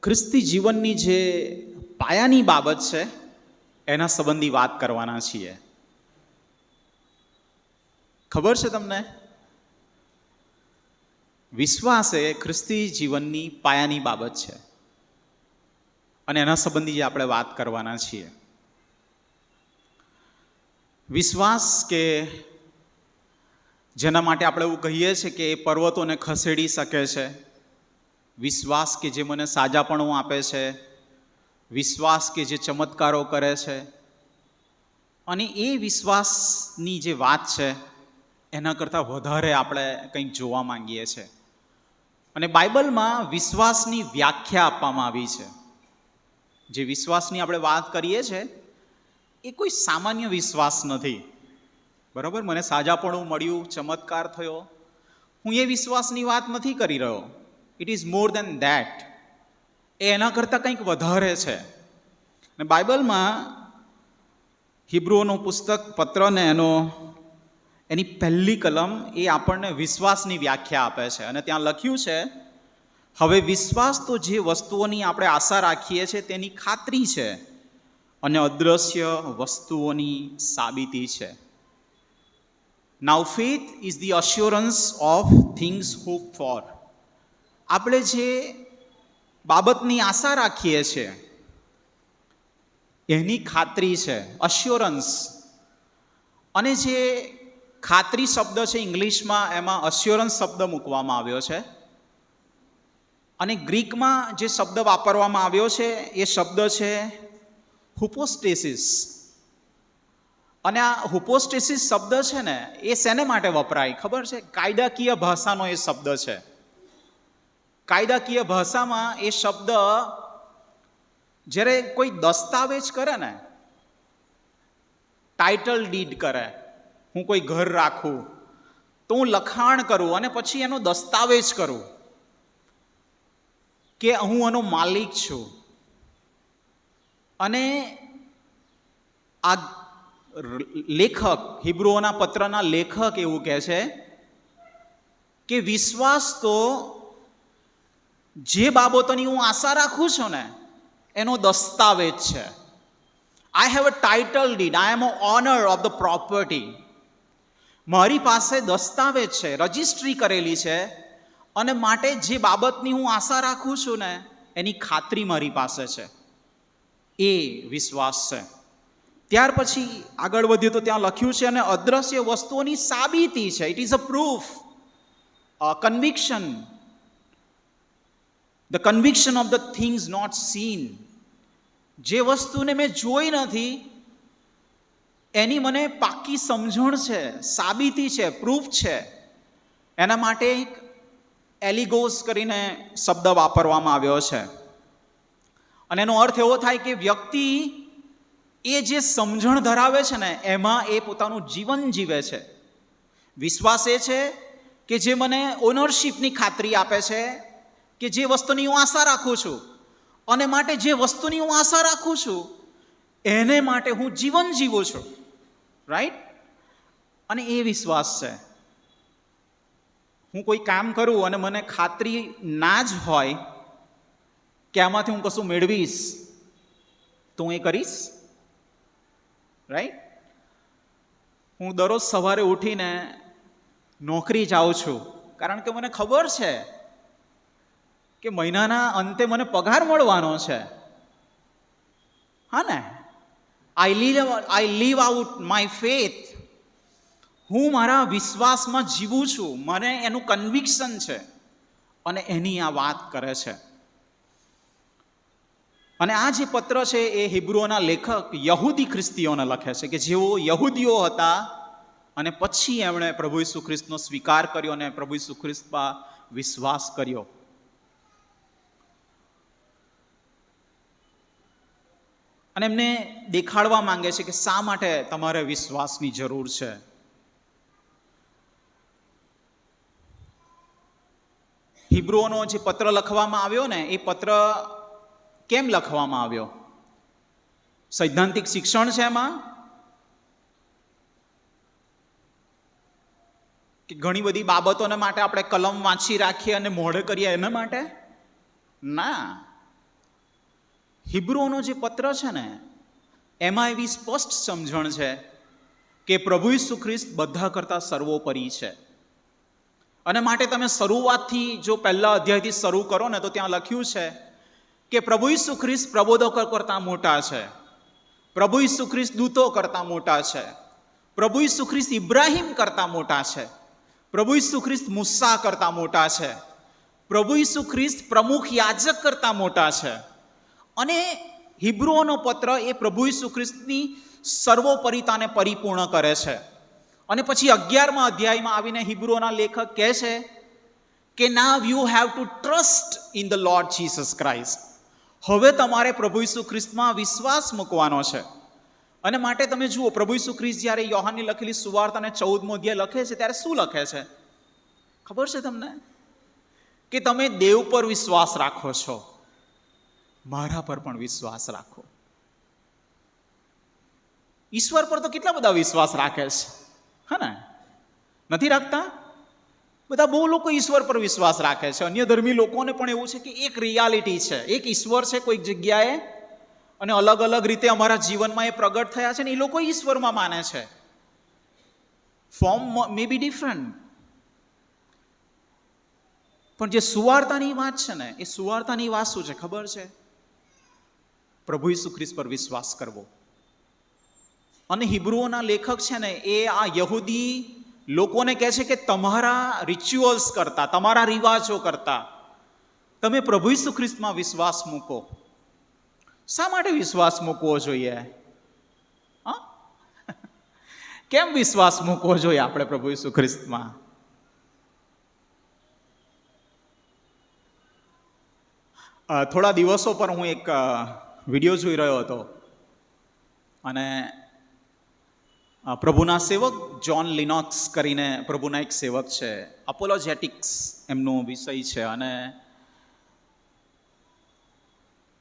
ખ્રિસ્તી જીવનની જે પાયાની બાબત છે એના સંબંધી વાત કરવાના છીએ. ખબર છે તમને, વિશ્વાસ એ ખ્રિસ્તી જીવનની પાયાની બાબત છે અને એના સંબંધી આપણે વાત કરવાના છીએ. વિશ્વાસ કે જેના માટે આપણે એવું કહીએ છીએ કે એ પર્વતોને ખસેડી શકે છે. વિશ્વાસ કે જે મને સાજાપણું આપે છે. વિશ્વાસ કે જે ચમત્કારો કરે છે. અને એ વિશ્વાસની જે વાત છે એના કરતાં વધારે આપણે કંઈક જોવા માંગીએ છીએ. અને બાઇબલમાં વિશ્વાસની વ્યાખ્યા આપવામાં આવી છે. જે વિશ્વાસની આપણે વાત કરીએ છીએ એ કોઈ સામાન્ય વિશ્વાસ નથી. બરાબર, મને સાજાપણું મળ્યું, ચમત્કાર થયો, હું એ વિશ્વાસની વાત નથી કરી રહ્યો. It is more than that. એ એના કરતાં કંઈક વધારે છે. અને બાઇબલમાં હિબ્રુઓનું પુસ્તક પત્રને એની પહેલી કલમ એ આપણને વિશ્વાસની વ્યાખ્યા આપે છે. અને ત્યાં લખ્યું છે, હવે વિશ્વાસ તો જે વસ્તુઓની આપણે આશા રાખીએ છીએ તેની ખાતરી છે અને અદ્રશ્ય વસ્તુઓની સાબિતી છે. Now faith is the assurance of things hope for. આપણે જે બાબતની આશા રાખીએ છીએ એની ખાતરી છે, અશ્યોરન્સ. અને જે ખાતરી શબ્દ છે ઇંગ્લિશમાં, એમાં અશ્યોરન્સ શબ્દ મૂકવામાં આવ્યો છે. અને ગ્રીકમાં જે શબ્દ વાપરવામાં આવ્યો છે એ શબ્દ છે હુપોસ્ટેસિસ. અને આ હુપોસ્ટેસિસ શબ્દ છે ને એ શેને માટે વપરાય ખબર છે? કાયદાકીય ભાષાનો એ શબ્દ છે. કાયદાકીય ભાષામાં એ શબ્દ જ્યારે કોઈ દસ્તાવેજ કરે ને, ટાઇટલ ડીડ કરે, હું કોઈ ઘર રાખું તો હું લખાણ કરું અને પછી એનો દસ્તાવેજ કરું કે હું એનો માલિક છું. અને આ લેખક, હિબ્રુઓના પત્રના લેખક એવું કહે છે કે વિશ્વાસ તો જે બાબતોની હું આશા રાખું છું ને એનો દસ્તાવેજ છે. I have a title deed, I am a owner of the property. મારી પાસે દસ્તાવેજ છે, રજિસ્ટ્રી કરેલી છે, અને માટે જે બાબતની હું આશા રાખું છું ને એની ખાતરી મારી પાસે છે. એ વિશ્વાસ છે. ત્યાર પછી આગળ વધ્યું તો ત્યાં લખ્યું છે, અને અદ્રશ્ય વસ્તુઓની સાબિતી છે. It is a proof, conviction, the conviction of the things not seen. જે વસ્તુને મેં જોઈ નથી એની મને પાકી સમજણ છે, સાબિતી છે, પ્રૂફ છે. એના માટે એક એલિગોસ કરીને શબ્દ વાપરવામાં આવ્યો છે. અને એનો અર્થ એવો થાય કે વ્યક્તિ એ જે સમજણ ધરાવે છે ને એમાં એ પોતાનું જીવન જીવે છે. વિશ્વાસ એ છે કે જે મને ઓનરશિપની ખાતરી આપે છે કે જે વસ્તુની હું આશા રાખું છું, અને માટે જે વસ્તુની હું આશા રાખું છું એને માટે હું જીવન જીવું છું. રાઈટ? અને એ વિશ્વાસ છે. હું કોઈ કામ કરું અને મને ખાતરી ના જ હોય કે આમાંથી હું કશું મેળવીશ તો હું એ કરીશ. રાઈટ? હું દરરોજ સવારે ઉઠીને નોકરી જાઉં છું કારણ કે મને ખબર છે કે મહિનાના અંતે મને પગાર મળવાનો છે. હા ને, I live out my faith. હું મારા વિશ્વાસમાં જીવું છું, મને એનું કન્વિક્શન છે, અને એની આ વાત કરે છે. અને આ જે પત્ર છે એ હિબ્રુઓના લેખક યહૂદી ખ્રિસ્તીઓને લખે છે, કે જેઓ યહૂદીઓ હતા અને પછી એમણે પ્રભુ ઈસુ ખ્રિસ્તનો સ્વીકાર કર્યો અને પ્રભુ ઈસુ ખ્રિસ્તમાં વિશ્વાસ કર્યો. અને એમને દેખાડવા માંગે છે કે શા માટે તમારે વિશ્વાસની જરૂર છે. હિબ્રુઓનો જે પત્ર લખવામાં આવ્યો ને, એ પત્ર કેમ લખવામાં આવ્યો? સૈદ્ધાંતિક શિક્ષણ છે એમાં, કે ઘણી બધી બાબતોને માટે આપણે કલમ વાંચી રાખીએ અને મોઢે કરીએ એના માટે? ના. હિબ્રુઓનો જે પત્ર છે ને, એમાં એવી સ્પષ્ટ સમજણ છે કે પ્રભુ ઈસુ ખ્રિસ્ત બધા કરતાં સર્વોપરી છે. અને માટે તમે શરૂઆતથી જો પહેલા અધ્યાયથી શરૂ કરો ને, તો ત્યાં લખ્યું છે કે પ્રભુ ઈસુ ખ્રિસ્ત પ્રબોધકો કરતાં મોટા છે, પ્રભુ ઈસુ ખ્રિસ્ત દૂતો કરતાં મોટા છે, પ્રભુ ઈસુ ખ્રિસ્ત ઇબ્રાહિમ કરતાં મોટા છે, પ્રભુ ઈસુ ખ્રિસ્ત મૂસા કરતાં મોટા છે, પ્રભુ ઈસુ ખ્રિસ્ત પ્રમુખ યાજક કરતાં મોટા છે. અને હિબ્રુઓનો પત્ર એ પ્રભુ ઈસુ ખ્રિસ્તની સર્વોપરિતાને પરિપૂર્ણ કરે છે. અને પછી 11મા અધ્યાયમાં આવીને હિબ્રુઓના લેખક કહે છે કે now you have to trust in the lord Jesus Christ. હવે તમારે પ્રભુ ઈસુ ખ્રિસ્તમાં વિશ્વાસ મૂકવાનો છે. અને માટે તમે જુઓ, પ્રભુ ઈસુ ખ્રિસ્ત જ્યારે યોહાનની લખેલી સુવાર્તાને 14મો અધ્યાય લખે છે, ત્યારે શું લખે છે ખબર છે તમને? કે તમે દેવ પર વિશ્વાસ રાખો છો, મારા પર પણ વિશ્વાસ રાખો. ઈશ્વર પર તો કેટલા બધા વિશ્વાસ રાખે છે, હા ને? નથી રાખતા? બધા બહુ લોકો ઈશ્વર પર વિશ્વાસ રાખે છે. અન્ય ધર્મી લોકોને પણ એવું છે કે એક રિયાલિટી છે, એક ઈશ્વર છે કોઈક જગ્યાએ, અને અલગ અલગ રીતે અમારા જીવનમાં એ પ્રગટ થયા છે ને એ લોકો ઈશ્વરમાં માને છે. ફોર્મ મે બી ડિફરન્ટ, પણ જે સુવાર્તાની વાત છે ને, એ સુવાર્તાની વાત શું છે ખબર છે? પ્રભુ ઈસુ ખ્રિસ્ત પર વિશ્વાસ કરવો. અને હિબ્રુઓના લેખક છે ને, એ આ યહૂદી લોકોને કહે છે કે તમારા રિચ્યુઅલ્સ કરતા, તમારા રિવાજો કરતા તમે પ્રભુ ઈસુ ખ્રિસ્તમાં વિશ્વાસ મૂકો. શા માટે વિશ્વાસ મૂકવો જોઈએ? હા, કેમ વિશ્વાસ મૂકવો જોઈએ આપણે પ્રભુ ઈસુ ખ્રિસ્તમાં? થોડા દિવસો પર હું એક વિડીયો જોઈ રહ્યો હતો, અને પ્રભુના સેવક જ્હોન લિનોક્સ કરીને પ્રભુના એક સેવક છે, અપોલોજેટિક્સ એમનો વિષય છે, અને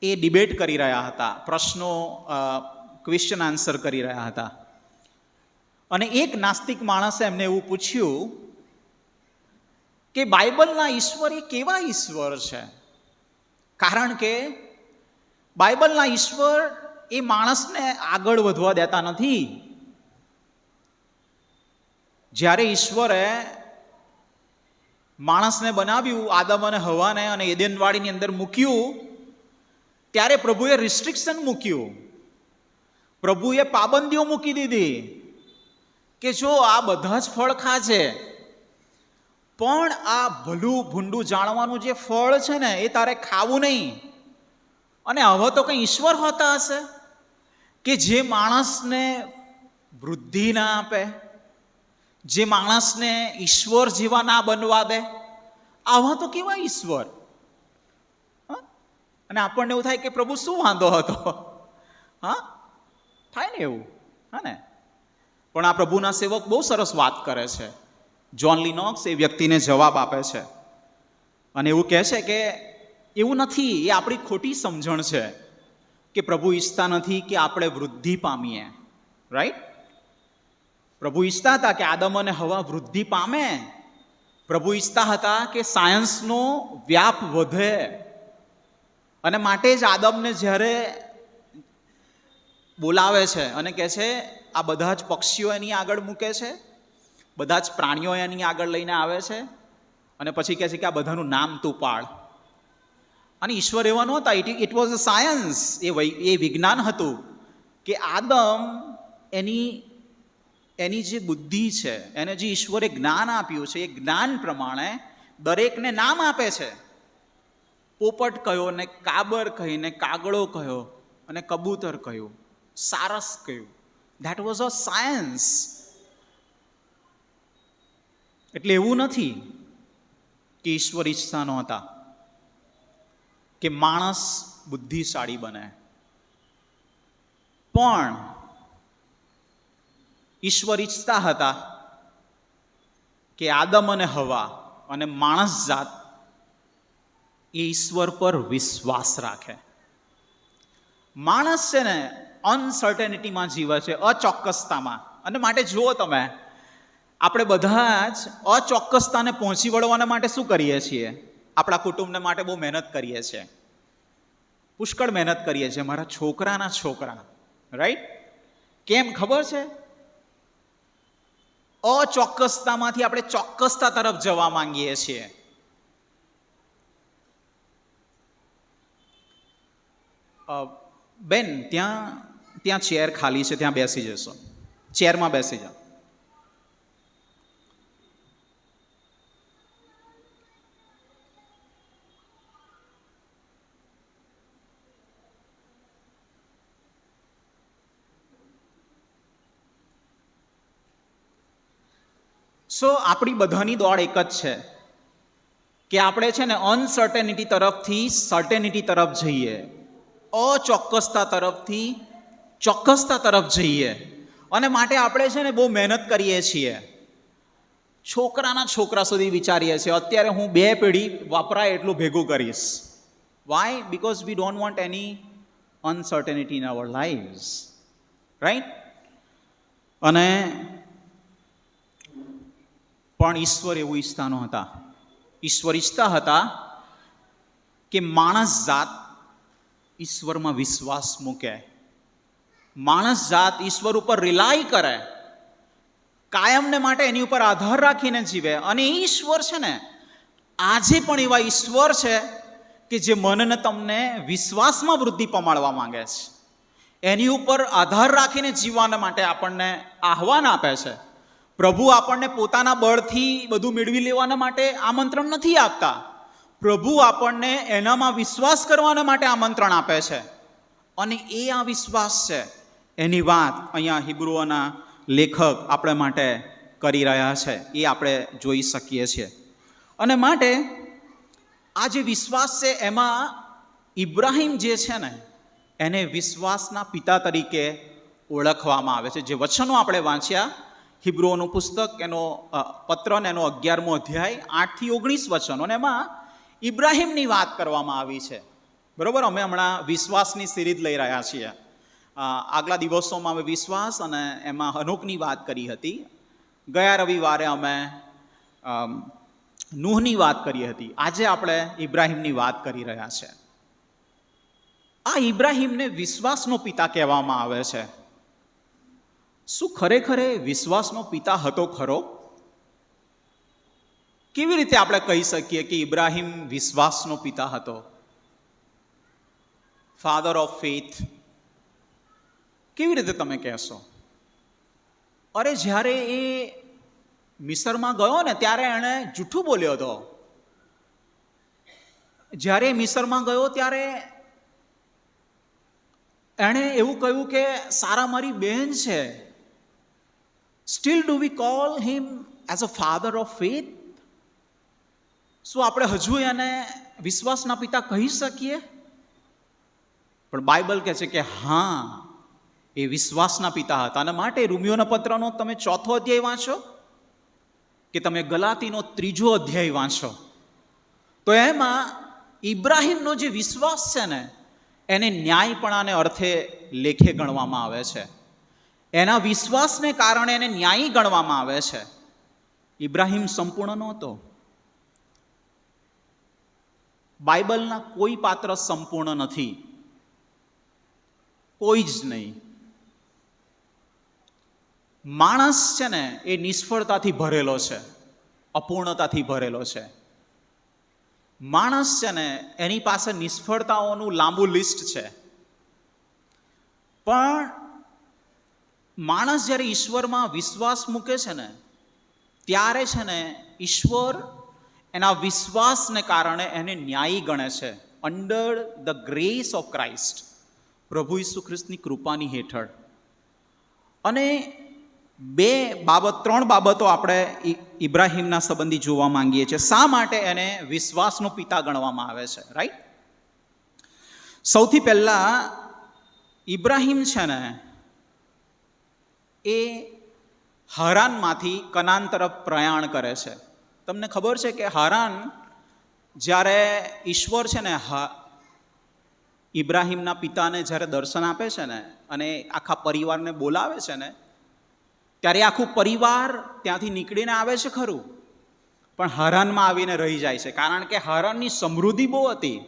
એ ડિબેટ કરી રહ્યા હતા, પ્રશ્નો ક્વેશ્ચન આન્સર કરી રહ્યા હતા. અને એક નાસ્તિક માણસે એમને એવું પૂછ્યું કે બાઇબલના ઈશ્વર એ કેવા ઈશ્વર છે? કારણ કે બાઇબલના ઈશ્વર એ માણસને આગળ વધવા દેતા નથી. જ્યારે ઈશ્વરે માણસને બનાવ્યું, આદમ અને હવાને, અને એદેનવાડીની અંદર મૂક્યું, ત્યારે પ્રભુએ રિસ્ટ્રિક્શન મૂક્યું, પ્રભુએ પાબંદીઓ મૂકી દીધી કે જો આ બધા જ ફળ ખાજે, પણ આ ભલું ભૂંડું જાણવાનું જે ફળ છે ને એ તારે ખાવું નહીં. અને હવે તો કંઈ ઈશ્વર હોતા હશે કે જે માણસને વૃદ્ધિ ના આપે, જે માણસને ઈશ્વર જેવા ના બનવા દે? આવા તો કેવા ઈશ્વર? અને આપણને એવું થાય કે પ્રભુ શું વાંધો હતો? હા, થાય ને એવું, હા ને? પણ આ પ્રભુના સેવક બહુ સરસ વાત કરે છે. જ્હોન લિનોક્સ એ વ્યક્તિને જવાબ આપે છે, અને એવું કહે છે કે એવું નથી, એ આપણી ખોટી સમજણ છે કે પ્રભુ ઈચ્છતા નથી કે આપણે વૃદ્ધિ પામીએ. રાઈટ? પ્રભુ ઈચ્છતા હતા કે આદમ અને હવા વૃદ્ધિ પામે. પ્રભુ ઈચ્છતા હતા કે સાયન્સનો વ્યાપ વધે, અને માટે જ આદમને જ્યારે બોલાવે છે અને કહે છે આ બધા જ પક્ષીઓ એની આગળ મૂકે છે, બધા જ પ્રાણીઓ એની આગળ લઈને આવે છે, અને પછી કહે છે કે આ બધાનું નામ તું પાડ. અને ઈશ્વર એવા નહોતા. It was a science. એ વિજ્ઞાન હતું કે આદમ એની જે બુદ્ધિ છે, એને જે ઈશ્વરે જ્ઞાન આપ્યું છે, એ જ્ઞાન પ્રમાણે દરેકને નામ આપે છે. પોપટ કયો ને કાબર કહીને કાગડો કયો અને કબૂતર કયું, સારસ કયું. That was a science. એટલે એવું નથી કે ઈશ્વર ઈચ્છતા નહોતા કે માણસ બુદ્ધિશાળી બને, પણ ઈશ્વર ઈચ્છતા હતા કે આદમ અને હવા અને માણસ જાત એ ઈશ્વર પર વિશ્વાસ રાખે. માણસ છે ને અનસર્ટેનિટીમાં જીવે છે, અચોક્કસતામાં. અને માટે જુઓ તમે, આપણે બધા જ અચોક્કસતાને પહોંચી વળવાના માટે શું કરીએ છીએ? આપણા કુટુંબને માટે બહુ મહેનત કરીએ છીએ, પુષ્કળ મહેનત કરીએ છીએ. મારા છોકરાના છોકરા, રાઈટ? કેમ ખબર છે? અચોક્કસતામાંથી આપણે ચોક્કસતા તરફ જવા માંગીએ છીએ. બેન, ત્યાં ચેર ખાલી છે, ત્યાં બેસી જશો. ચેરમાં બેસી જાઓ. સો આપણી બધાની દોડ એક જ છે કે આપણે છે ને અનસર્ટેનિટી તરફથી સર્ટેનિટી તરફ જઈએ, અચોક્કસતા તરફથી ચોક્કસતા તરફ જઈએ. અને માટે આપણે છે ને બહુ મહેનત કરીએ છીએ. છોકરાના છોકરા સુધી વિચારીએ છીએ, અત્યારે હું 2 પેઢી વાપરાય એટલું ભેગું કરીશ. Why? Because we don't want any uncertainty in our lives, right? અને પણ ઈશ્વર એવું ઈચ્છતા નહોતા. ઈશ્વર ઈચ્છતા હતા કે માણસ જાત ઈશ્વરમાં વિશ્વાસ મૂકે, માણસ જાત ઈશ્વર ઉપર રિલાય કરે, કાયમને માટે એની ઉપર આધાર રાખીને જીવે. અને એ ઈશ્વર છે ને આજે પણ એવા ઈશ્વર છે કે જે મનને તમને વિશ્વાસમાં વૃદ્ધિ પમાડવા માંગે છે, એની ઉપર આધાર રાખીને જીવવાના માટે આપણને આહવાન આપે છે. પ્રભુ આપણને પોતાના બળથી બધું મેળવી લેવાના માટે આમંત્રણ નથી આપતા. પ્રભુ આપણને એનામાં વિશ્વાસ કરવાના માટે આમંત્રણ આપે છે. અને એ આ વિશ્વાસ છે, એની વાત અહીંયા હિબ્રુઓના લેખક આપણે માટે કરી રહ્યા છે, એ આપણે જોઈ શકીએ છીએ. અને માટે આ જે વિશ્વાસ છે એમાં ઇબ્રાહિમ જે છે ને એને વિશ્વાસના પિતા તરીકે ઓળખવામાં આવે છે. જે વચનો આપણે વાંચ્યા, હિબ્રુઓનું પુસ્તક, એનો પત્ર ને એનો 11મો અધ્યાય 8 થી 19 વચનો, અને એમાં ઇબ્રાહિમની વાત કરવામાં આવી છે. બરોબર? અમે હમણાં વિશ્વાસની સિરીઝ લઈ રહ્યા છીએ. આગલા દિવસોમાં અમે વિશ્વાસ અને એમાં હનોકની વાત કરી હતી. ગયા રવિવારે અમે નૂહની વાત કરી હતી. આજે આપણે ઇબ્રાહિમની વાત કરી રહ્યા છે. આ ઇબ્રાહિમને વિશ્વાસનો પિતા કહેવામાં આવે છે. શું ખરેખર વિશ્વાસનો પિતા હતો ખરો? કેવી રીતે આપણે કહી શકીએ કે ઇબ્રાહિમ વિશ્વાસનો પિતા હતો? ફાધર ઓફ ફેથ કેવી રીતે તમે કહેશો? અરે, જ્યારે એ મિસરમાં ગયો ને ત્યારે એણે જૂઠું બોલ્યો હતો. જ્યારે મિસરમાં ગયો ત્યારે એણે એવું કહ્યું કે સારા મારી બહેન છે. Steel do we call him as a father of faith? શું આપણે હજુ એને વિશ્વાસના પિતા કહી શકીએ? પણ બાઇબલ કહે છે કે હા, એ વિશ્વાસના પિતા હતા. અને માટે રોમિયોના પત્રનો તમે 4થો અધ્યાય વાંચો કે તમે ગલાતીનો 3જો અધ્યાય વાંચો તો એમાં ઇબ્રાહિમનો જે વિશ્વાસ છે ને એને ન્યાયપણાને અર્થે લેખે ગણવામાં આવે છે. એના વિશ્વાસને કારણે એને ન્યાયી ગણવામાં આવે છે. ઇબ્રાહિમ સંપૂર્ણ નહોતો. બાઇબલના કોઈ પાત્ર સંપૂર્ણ નથી, કોઈ જ નહીં. માણસ છે ને એ નિષ્ફળતાથી ભરેલો છે, અપૂર્ણતાથી ભરેલો છે. માણસ છે ને એની પાસે નિષ્ફળતાઓનું લાંબુ લિસ્ટ છે, પણ માણસ જ્યારે ઈશ્વરમાં વિશ્વાસ મૂકે છે ને ત્યારે છે ને ઈશ્વર એના વિશ્વાસને કારણે એને ન્યાયી ગણે છે. Under the grace of Christ, પ્રભુ ઈસુ ખ્રિસ્તની કૃપાની હેઠળ. અને ત્રણ બાબતો આપણે ઇબ્રાહિમના સંબંધી જોવા માંગીએ છીએ. શા માટે એને વિશ્વાસનો પિતા ગણવામાં આવે છે, રાઈટ? સૌથી પહેલા ઇબ્રાહિમ છે ને એ હારાનમાંથી કનાન તરફ પ્રયાણ કરે છે. તમને ખબર છે કે હારાન જ્યારે ઈશ્વર છે ને ઇબ્રાહિમના પિતાને જ્યારે દર્શન આપે છે ને અને આખા પરિવારને બોલાવે છે ને ત્યારે આખું પરિવાર ત્યાંથી નીકળીને આવે છે ખરું, પણ હારાનમાં આવીને રહી જાય છે. કારણ કે હારાનની સમૃદ્ધિ બહુ હતી.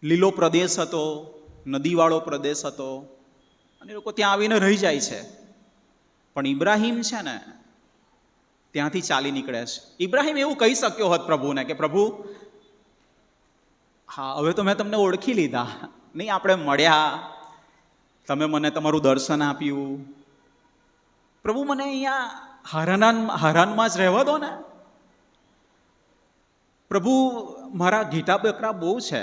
લીલો પ્રદેશ હતો, નદીવાળો પ્રદેશ હતો, અને લોકો ત્યાં આવીને રહી જાય છે. પણ ઇબ્રાહિમ છે ને ત્યાંથી ચાલી નીકળે છે. ઇબ્રાહિમ એવું કહી શક્યો હોત પ્રભુને કે પ્રભુ, હા હવે તો મેં તમને ઓળખી લીધા, નહીં આપણે મળ્યા, તમે મને તમારું દર્શન આપ્યું, પ્રભુ મને અહીંયા હારાનમાં જ રહેવા દો ને. પ્રભુ મારા ઘીટા બકરા બહુ છે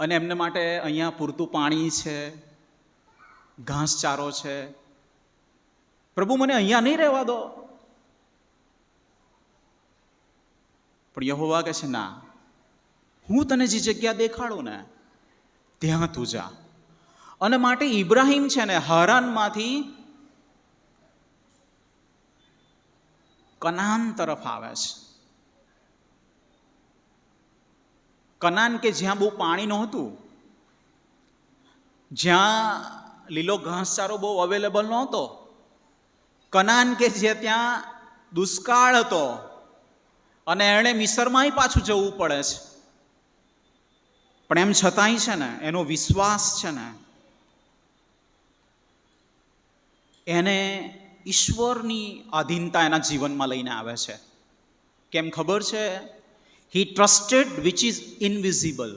અને એમને માટે અહીંયા પૂરતું પાણી છે, ઘાસચારો છે, પ્રભુ મને અહીંયા નહીં રહેવા દો. પણ યહોવા કહે છે ના, હું તને જે જગ્યા દેખાડું ને ત્યાં તું જા. અને માટે ઇબ્રાહિમ છે ને હારાનમાંથી કનાન તરફ આવે છે. કનાન કે જ્યાં બહુ પાણી નહોતું, જ્યાં લીલો ઘાસચારો બહુ અવેલેબલ નહોતો, કનાન કે જે ત્યાં દુષ્કાળ હતો અને એણે મિસરમાંય પાછું જવું પડે છે. પણ એમ છતાંય છે ને એનો વિશ્વાસ છે ને એને ઈશ્વરની આધીનતા એના જીવનમાં લઈને આવે છે. કેમ ખબર છે? હી ટ્રસ્ટેડ વિચ ઇઝ ઇનવિઝિબલ.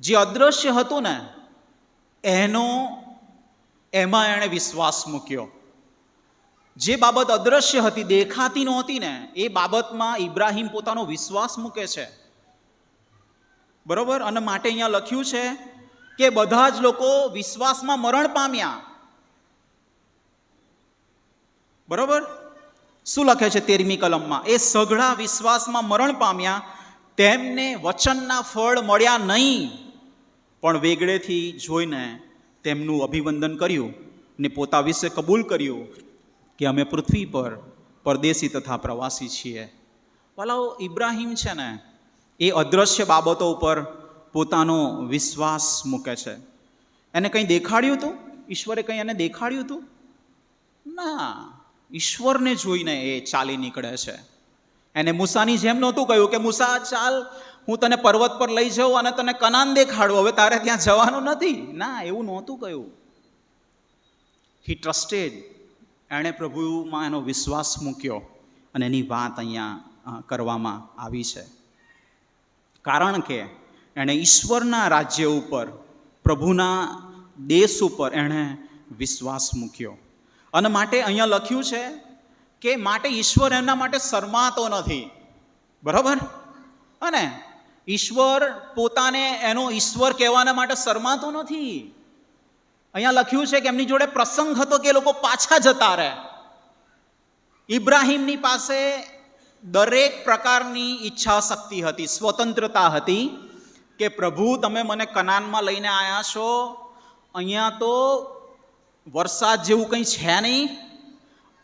જે અદ્રશ્ય હતું ને એમાં એણે વિશ્વાસ મૂક્યો. જે બાબત અદ્રશ્ય હતી, દેખાતી નહોતી ને, એ બાબતમાં ઇબ્રાહિમ પોતાનો વિશ્વાસ મૂકે છે. બરોબર? અને માટે અહીંયા લખ્યું છે કે બધા જ લોકો વિશ્વાસમાં મરણ પામ્યા. બરોબર? શું લખે છે 13મી કલમમાં? એ સઘળા વિશ્વાસમાં મરણ પામ્યા, તેમને વચનના ફળ મળ્યા નહીં, પણ વેગળેથી જોઈને તેમનું અભિવંદન કર્યું ને પોતા વિશે કબૂલ કર્યું કે અમે પૃથ્વી પર પરદેશી તથા પ્રવાસી છીએ. વાલાઓ, ઇબ્રાહિમ છે ને એ અદ્રશ્ય બાબતો ઉપર પોતાનો વિશ્વાસ મૂકે છે. એને કંઈ દેખાડ્યું હતું? ઈશ્વરે કંઈ એને દેખાડ્યું હતું? ના, ઈશ્વરને જોઈને એ ચાલી નીકળે છે. એને મૂસાની જેમ નહોતું કહ્યું કે મૂસા ચાલ, હું તને પર્વત પર લઈ જાઉં અને તને કનાન દેખાડું, હવે તારે ત્યાં જવાનું નથી. ના, એવું નહોતું કહ્યું. હી ટ્રસ્ટેડ. એણે પ્રભુમાં એનો વિશ્વાસ મૂક્યો અને એની વાત અહીંયા કરવામાં આવી છે. કારણ કે એણે ઈશ્વરના રાજ્ય ઉપર, પ્રભુના દેશ ઉપર એણે વિશ્વાસ મૂક્યો. અને માટે અહીંયા લખ્યું છે કે માટે ઈશ્વર એમના માટે શરમાતો નથી. બરાબર? અને ઈશ્વર પોતાને એનો ઈશ્વર કહેવાના માટે શરમાતો નથી. અહીંયા લખ્યું છે કે એમની જોડે પ્રસંગ હતો કે એ લોકો પાછા જતા રહે. ઇબ્રાહિમની પાસે દરેક પ્રકારની ઈચ્છા શક્તિ હતી, સ્વતંત્રતા હતી કે પ્રભુ તમે મને કનાનમાં લઈને આવ્યા છો, અહીંયા તો વરસાદ જેવું કંઈ છે નહીં,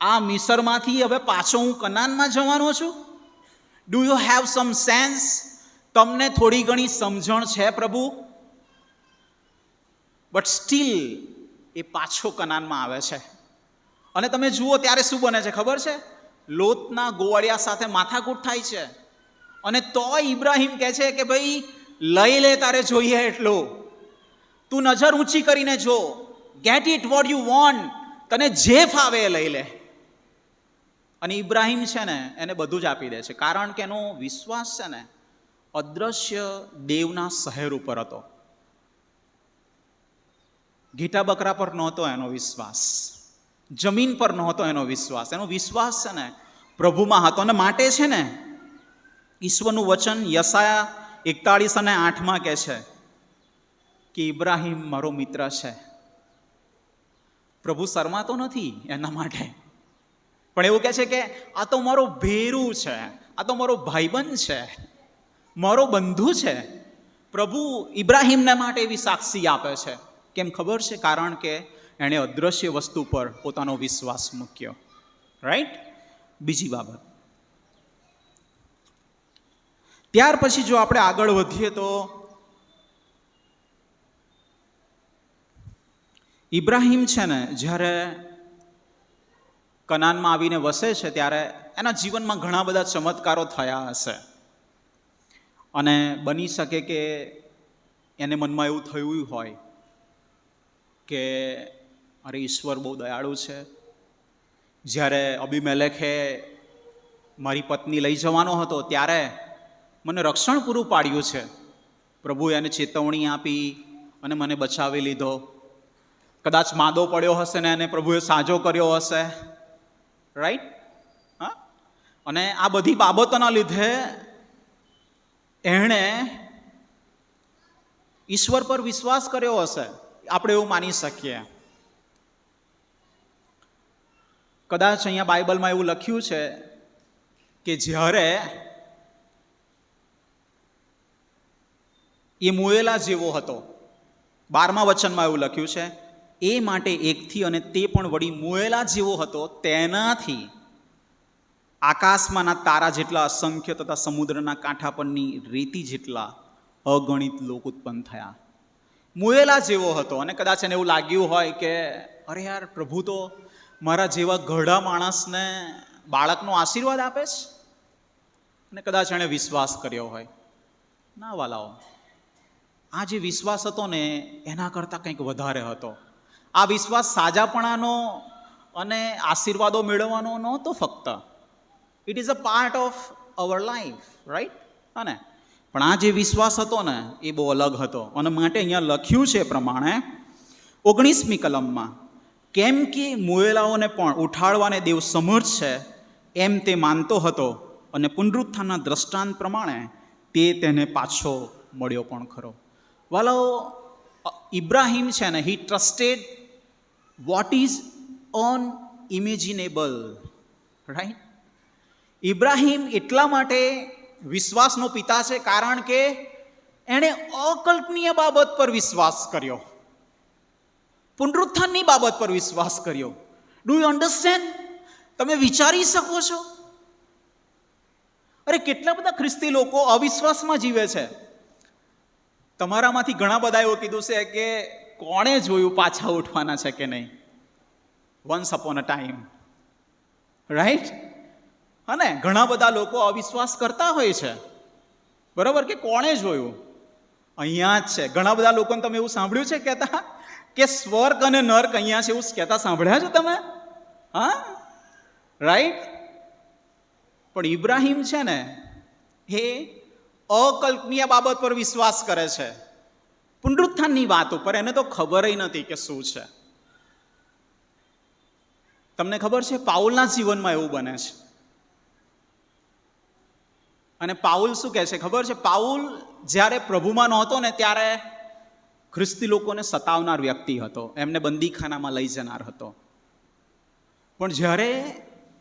આ મિસરમાંથી હવે પાછો હું કનાનમાં જવાનો છું. Do you have sum sense? તમને થોડી ઘણી સમજણ છે પ્રભુ? બટ સ્ટીલ એ પાછો કનાનમાં આવે છે. અને તમે જુઓ ત્યારે શું બને છે ખબર છે? લોતના ગોવાળિયા સાથે માથાકૂટ થાય છે. અને તોય ઇબ્રાહિમ કહે છે કે ભાઈ લઈ લે, તારે જોઈએ એટલું, તું નજર ઊંચી કરીને જો, get it what you want, તને જે ફાવે એ લઈ લે. અને ઇબ્રાહિમ છે ને એને બધું જ આપી દે છે, કારણ કે એનો વિશ્વાસ છે ને અદ્રશ્ય દેવના શહેર ઉપર હતો. ઘેટા બકરા પર નહોતો એનો વિશ્વાસ, જમીન પર નહોતો એનો વિશ્વાસ. એનો વિશ્વાસ છે ને પ્રભુમાં હતો. અને માટે છે ને ઈશ્વરનું વચન યશાયા 41:8 કહે છે કે ઇબ્રાહિમ મારો મિત્ર છે. પ્રભુ શરમાતો નથી એના માટે, પણ એવું કહે છે કે આ તો મારો ભેરું છે, આ તો મારો ભાઈબંધ છે, મારો બંધુ છે. પ્રભુ ઇબ્રાહિમને માટે એવી સાક્ષી આપે છે. કેમ ખબર છે? કારણ કે એણે અદ્રશ્ય વસ્તુ પર પોતાનો વિશ્વાસ મૂક્યો. રાઈટ? બીજી બાબત, ત્યાર પછી જો આપણે આગળ વધીએ તો ઇબ્રાહિમ છે ને જ્યારે કનાનમાં આવીને વસે છે ત્યારે એના જીવનમાં ઘણા બધા ચમત્કારો થયા હશે. અને બની શકે કે એને મનમાં એવું થયું હોય કે અરે ઈશ્વર બહુ દયાળુ છે. જ્યારે અબીમેલેખે મારી પત્ની લઈ જવાનો હતો ત્યારે મને રક્ષણ પૂરું પાડ્યું છે. પ્રભુએ એને ચેતવણી આપી અને મને બચાવી લીધો. કદાચ માદો પડ્યો હશે ને એને પ્રભુએ સાજો કર્યો હશે. રાઈટ? હા. અને આ બધી બાબતોના લીધે એણે ઈશ્વર પર વિશ્વાસ કર્યો હશે, આપણે એવું માની શકીએ. કદાચ અહીંયા બાઇબલમાં એવું લખ્યું છે કે જ્યારે એ મુએલા જેવો હતો, 12મા વચનમાં એવું લખ્યું છે, એ માટે એકથી અને તે પણ વળી મુએલા જેવો હતો, તેનાથી આકાશમાંના તારા જેટલા અસંખ્ય તથા સમુદ્રના કાંઠા પરની રેતી જેટલા અગણિત લોક ઉત્પન્ન થયા. મુએલા જેવો હતો. અને કદાચ એને એવું લાગ્યું હોય કે અરે યાર, પ્રભુ તો મારા જેવા ઘરડા માણસને બાળકનો આશીર્વાદ આપે છે. અને કદાચ એણે વિશ્વાસ કર્યો હોય. ના વાલાઓ, આ જે વિશ્વાસ હતો ને એના કરતાં કંઈક વધારે હતો. આ વિશ્વાસ સાજાપણાનો અને આશીર્વાદો મેળવવાનો નહોતો ફક્ત. It is a part of our life, right? અને પણ આ જે વિશ્વાસ હતો ને એ બહુ અલગ હતો. અને માટે અહીંયા લખ્યું છે પ્રમાણે 19મી કલમમાં, કેમ કે મુએલાઓને પણ ઉઠાડવાને દેવ સમર્થ છે એમ તે માનતો હતો, અને પુનરુત્થાનના દ્રષ્ટાંત પ્રમાણે તે તેને પાછો મળ્યો પણ ખરો. વાલાઓ, ઇબ્રાહિમ છે ને, he trusted what is unimaginable. Right? Ibrahim એટલા માટે વિશ્વાસનો પિતા છે કારણ કે એણે અકલ્પનીય બાબત પર વિશ્વાસ કર્યો, પુનરુત્થાનની બાબત પર વિશ્વાસ કર્યો. Do you understand? તમે વિચારી શકો છો? અરે કેટલા બધા ખ્રિસ્તી લોકો અવિશ્વાસમાં જીવે છે. તમારામાંથી ઘણા બધા એવું કીધું છે કે કોણે જોયું પાછા ઉઠવાના છે કે નહીં? Once upon a time. Right? અને ઘણા બધા લોકો અવિશ્વાસ કરતા હોય છે, બરાબર, કે કોણે જોયું? અહીંયા જ છે. ઘણા બધા લોકોને તમે એવું સાંભળ્યું છે કહેતા કે સ્વર્ગ અને નર્ક અહીંયા છે, એવું કહેતા સાંભળ્યા છે તમે? હા, રાઈટ? પણ ઇબ્રાહિમ છે ને એ અકલ્પનીય બાબત પર વિશ્વાસ કરે છે, પુનરુત્થાનની વાત ઉપર. એને તો ખબર નથી કે શું છે. તમને ખબર છે પાઉલના જીવનમાં એવું બને છે. અને પાઉલ શું કહે છે ખબર છે? પાઉલ જ્યારે પ્રભુમાં નહોતો ને ત્યારે ખ્રિસ્તી લોકોને સતાવનાર વ્યક્તિ હતો, એમને બંદીખાનામાં લઈ જનાર હતો. પણ જ્યારે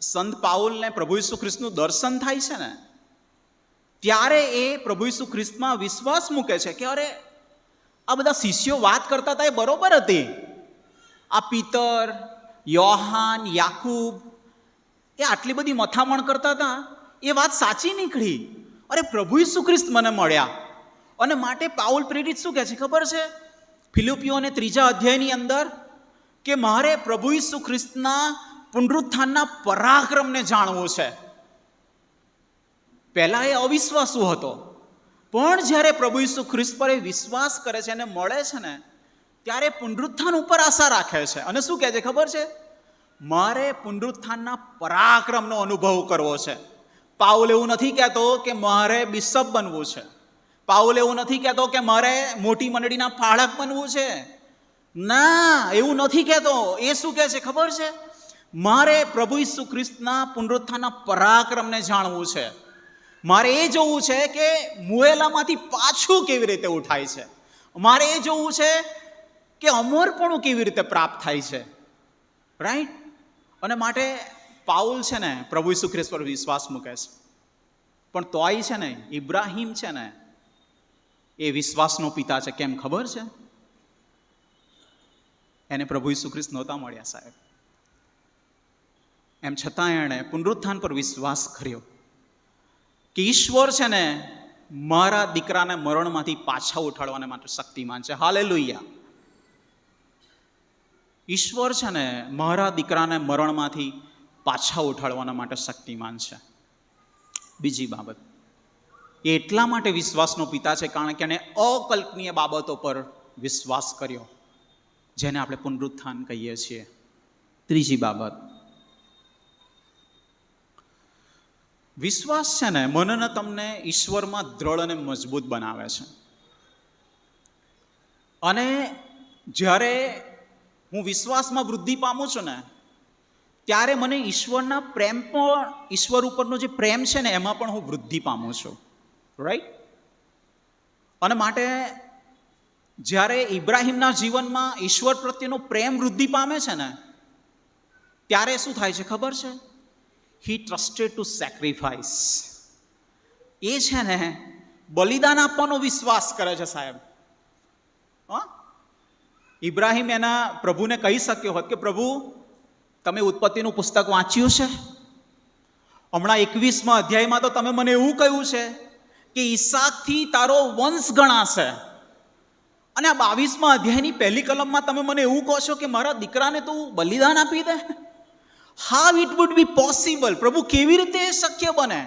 સંત પાઉલને પ્રભુ ઈસુ ખ્રિસ્તનું દર્શન થાય છે ને ત્યારે એ પ્રભુ ઈસુ ખ્રિસ્તમાં વિશ્વાસ મૂકે છે કે અરે આ બધા શિષ્યો વાત કરતા હતા એ બરોબર હતી. આ પીતર, યોહાન, યાકૂબ એ આટલી બધી મથામણ કરતા હતા, એ વાત સાચી નીકળી. અરે પ્રભુ ઈસુ ખ્રિસ્ત મને મળ્યા. અને માટે પાઉલ પ્રેરિત શું કહે છે ખબર છે? ફિલિપિયોને 3 અધ્યાયની અંદર કે મારે પ્રભુ ઈસુ ખ્રિસ્તના પુનરુત્થાનના પરાક્રમને જાણવું છે. પહેલા એ અવિશ્વાસુ હતો, પણ જ્યારે પ્રભુ ઈસુ ખ્રિસ્ત પર એ વિશ્વાસ કરે છે અને મળે છે ને ત્યારે પુનરુત્થાન ઉપર આશા રાખે છે. અને શું કહે છે ખબર છે? મારે પુનરુત્થાનના પરાક્રમનો અનુભવ કરવો છે. પાઉલ એવું નથી કહેતો કે મારે બિશપ બનવું છે. પાઉલ એવું નથી કહેતો કે મારે મોટી મંડળીના પાળક બનવું છે. ના, એવું નથી કહેતો. એ શું કહે છે ખબર છે? મારે પ્રભુ ઈસુ ખ્રિસ્તના પુનરુત્થાનના પરાક્રમને જાણવું છે. મારે એ જોવું છે કે મુએલામાંથી પાછું કેવી રીતે ઉઠાય છે. મારે એ જોવું છે કે અમરપણું કેવી રીતે પ્રાપ્ત થાય છે. રાઈટ? અને માટે પાઉલ છે ને પ્રભુ ઈસુ ખ્રિસ્ત પર વિશ્વાસ મૂકે છે. પણ તોય છે ને ઇબ્રાહિમ છે ને એ વિશ્વાસનો પિતા છે. કેમ ખબર છે? એને પ્રભુ ઈસુ ખ્રિસ્ત નહોતા મળ્યા સાહેબ. એમ છતાં એણે પુનરુત્થાન પર વિશ્વાસ કર્યો કે ઈશ્વર છે ને મારા દીકરાને મરણમાંથી પાછા ઉઠાડવાને માટે શક્તિમાન છે. હાલેલુયા. ઈશ્વર છે ને મારા દીકરાને મરણમાંથી પાછા ઉઠાડવાના માટે શક્તિમાન છે. બીજી બાબત, એ એટલા માટે વિશ્વાસનો પિતા છે કારણ કે એને અકલ્પનીય બાબતો પર વિશ્વાસ કર્યો, જેને આપણે પુનરુત્થાન કહીએ છીએ. ત્રીજી બાબત, વિશ્વાસ છે ને મનને તમને ઈશ્વરમાં દ્રઢ અને મજબૂત બનાવે છે. અને જ્યારે હું વિશ્વાસમાં વૃદ્ધિ પામું છું ને ત્યારે મને ઈશ્વરના પ્રેમ પણ, ઈશ્વર ઉપરનો જે પ્રેમ છે ને એમાં પણ હું વૃદ્ધિ પામું છું. રાઈટ? અને માટે જ્યારે ઇબ્રાહિમના જીવનમાં ઈશ્વર પ્રત્યેનો પ્રેમ વૃદ્ધિ પામે છે ને ત્યારે શું થાય છે ખબર છે? હી ટ્રસ્ટેડ ટુ સેક્રિફાઈસ. એ છે ને બલિદાન આપવાનો વિશ્વાસ કરે છે સાહેબ. ઇબ્રાહિમ એના પ્રભુને કહી શક્યો હોત કે પ્રભુ, તમે ઉત્પત્તિનું પુસ્તક વાંચ્યું છે? હમણાં 21મા અધ્યાયમાં તો તમે મને એવું કહ્યું છે કે ઈસાકથી તારો વંશ ગણાશે. અને આ 22મા અધ્યાયની પહેલી કલમમાં તમે મને એવું કહો છો કે મારા દીકરાને તું બલિદાન આપી દે. How it would be possible? પ્રભુ, કેવી રીતે એ શક્ય બને?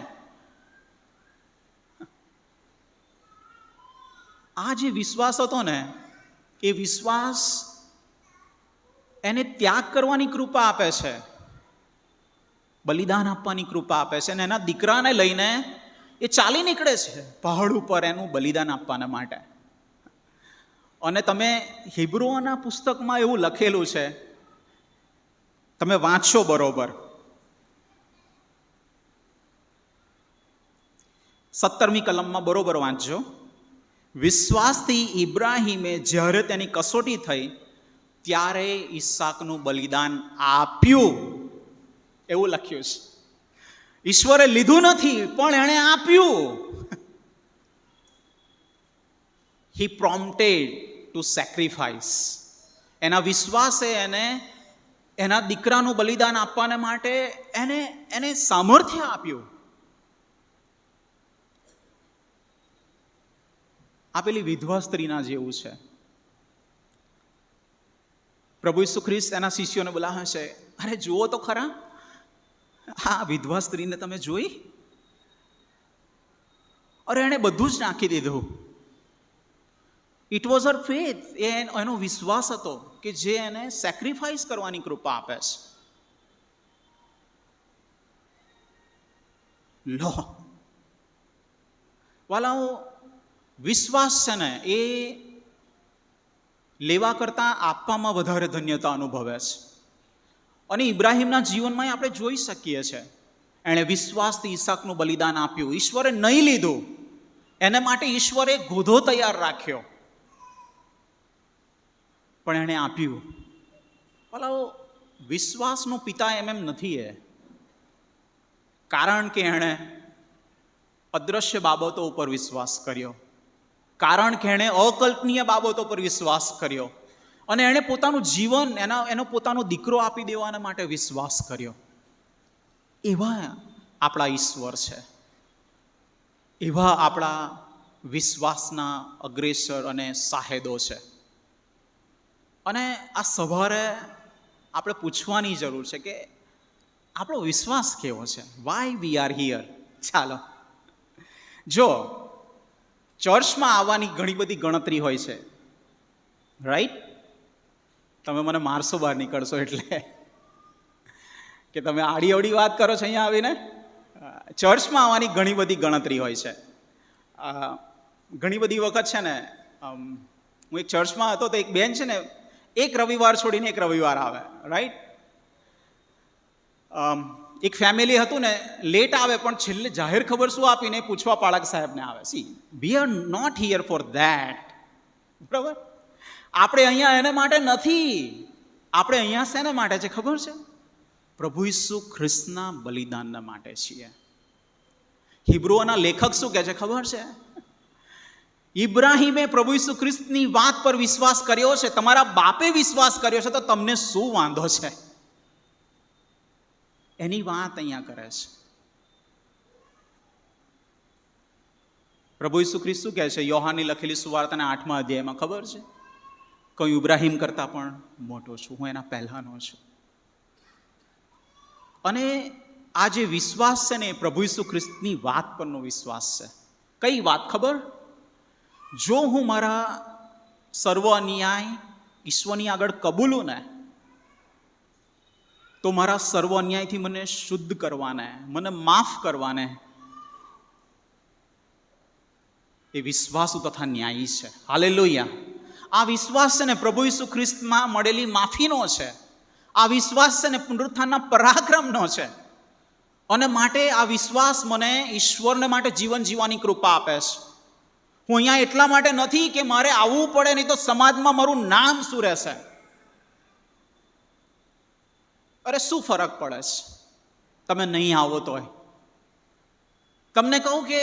આ જે વિશ્વાસ હતો ને એ વિશ્વાસ એને ત્યાગ કરવાની કૃપા આપે છે, બલિદાન આપવાની કૃપા આપે છે. અને એના દીકરાને લઈને એ ચાલી નીકળે છે પહાડ ઉપર એનું બલિદાન આપવાના માટે. અને તમે હિબ્રુઓના પુસ્તકમાં એવું લખેલું છે, તમે વાંચો બરોબર. 17મી કલમમાં બરોબર વાંચજો. વિશ્વાસથી ઇબ્રાહિમે જ્યારે તેની કસોટી થઈ ત્યારે ઈસાકનું બલિદાન આપ્યું, એવું લખ્યું છે. ઈશ્વરે લીધું નથી પણ એણે આપ્યું. હી પ્રોમ્પ્ટેડ ટુ સેક્રિફાઈસ. એના વિશ્વાસે એને એના દીકરાનું બલિદાન આપવાને માટે એને સામર્થ્ય આપ્યું. આ પેલી વિધવા સ્ત્રીના જેવું છે. પ્રભુ ઈસુ ખ્રિસ્ત એના શિષ્યોને બોલાવે છે, અરે જુઓ તો ખરા, આ વિધવા સ્ત્રીને તમે જોઈ? અરે એણે બધું જ નાખી દીધું. It was her faith. એનો વિશ્વાસ હતો કે જે એને સેક્રિફાઈસ કરવાની કૃપા આપે છે. લો વાલાઓ, વિશ્વાસ છે ને એ લેવા કરતાં આપવામાં વધારે ધન્યતા અનુભવે છે. અને ઇબ્રાહિમના જીવનમાં આપણે જોઈ શકીએ છીએ, એણે વિશ્વાસથી ઈસાકનું બલિદાન આપ્યું. ઈશ્વરે નહીં લીધું, એને માટે ઈશ્વરે ગોધો તૈયાર રાખ્યો, પણ એણે આપ્યું. ભલાઓ, વિશ્વાસનો પિતા એમ નથી એ, કારણ કે એણે અદ્રશ્ય બાબતો ઉપર વિશ્વાસ કર્યો, કારણ કે એણે અકલ્પનીય બાબતો પર વિશ્વાસ કર્યો, અને એણે પોતાનું જીવન એનો પોતાનો દીકરો આપી દેવાના માટે વિશ્વાસ કર્યો. એવા આપણા ઈશ્વર છે, એવા આપણા વિશ્વાસના અગ્રેસર અને સાહેદો છે. અને આ સવારે આપણે પૂછવાની જરૂર છે કે આપણો વિશ્વાસ કેવો છે? Why we are here. ચાલો, જો ચર્ચમાં આવવાની ઘણી બધી ગણતરી હોય છે, રાઈટ? તમે મને મારશો બહાર નીકળશો એટલે. કે તમે આડી અવડી વાત કરો છો અહીંયા આવીને. ચર્ચમાં આવવાની ઘણી બધી ગણતરી હોય છે. ઘણી બધી વખત છે ને, હું એક ચર્ચમાં હતો તો એક બેન છે ને, એક રવિવાર છોડીને એક રવિવાર આવે, રાઈટ. એક ફેમિલી હતું ને, લેટ આવે પણ છેલ્લે જાહેર ખબર શું આપીને પૂછવા પાળક સાહેબને આવે. See, we are not here for that. બરાબર? આપણે અહીંયા એને માટે નથી. આપણે અહીંયા શેને માટે છે ખબર છે? પ્રભુ ઈસુ ખ્રિસ્તના બલિદાનના માટે છીએ. હિબ્રુઓના લેખક શું કહે છે ખબર છે? ઇબ્રાહીમે પ્રભુ ઈસુ ખ્રિસ્તની વાત પર વિશ્વાસ કર્યો છે. તમારા બાપે વિશ્વાસ કર્યો છે, તો તમને શું વાંધો છે? એની વાત અહીંયા કરે છે. પ્રભુ ઈસુ ખ્રિસ્ત શું કહે છે? યોહાનની લખેલી સુવાર્તાના 8મા અધ્યાયમાં ખબર છે? કહ્યું, ઇબ્રાહીમ કરતાં પણ મોટો છું, હું એના પહેલાનો છું. અને આ જે વિશ્વાસ છે ને, એ પ્રભુ ઈસુ ખ્રિસ્તની વાત પરનો વિશ્વાસ છે. કઈ વાત ખબર? જો હું મારા સર્વ અન્યાય ઈશ્વરની આગળ કબૂલું ને, તો મારા સર્વ અન્યાયથી મને શુદ્ધ કરવાને, મને માફ કરવાને એ વિશ્વાસુ તથા ન્યાયી છે. હાલેલુયા. આ વિશ્વાસ છે ને પ્રભુ ઈસુ ખ્રિસ્તમાં મળેલી માફીનો છે. આ વિશ્વાસ છે ને પુનરુત્થાનના પરાક્રમનો છે. અને માટે આ વિશ્વાસ મને ઈશ્વરને માટે જીવન જીવવાની કૃપા આપે છે. હું અહીંયા એટલા માટે નથી કે મારે આવવું પડે, નહીં તો સમાજમાં મારું નામ શું રહેશે. અરે શું ફરક પડે છે તમે નહીં આવો તોય? તમને કહું કે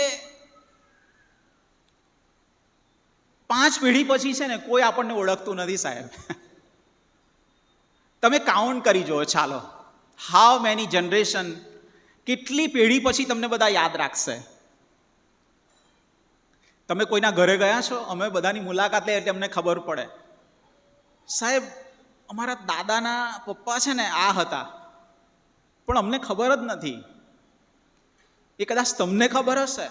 5 પેઢી પછી છે ને કોઈ આપણને ઓળખતું નથી સાહેબ. તમે કાઉન્ટ કરી જુઓ, ચાલો, હાઉ મેની જનરેશન, કેટલી પેઢી પછી તમને બધા યાદ રાખશે? તમે કોઈના ઘરે ગયા છો? અમે બધાની મુલાકાત લઈએ એટલે અમને ખબર પડે, સાહેબ અમારા દાદાના પપ્પા છે ને આ હતા, પણ અમને ખબર જ નથી. એ કદાચ તમને ખબર હશે.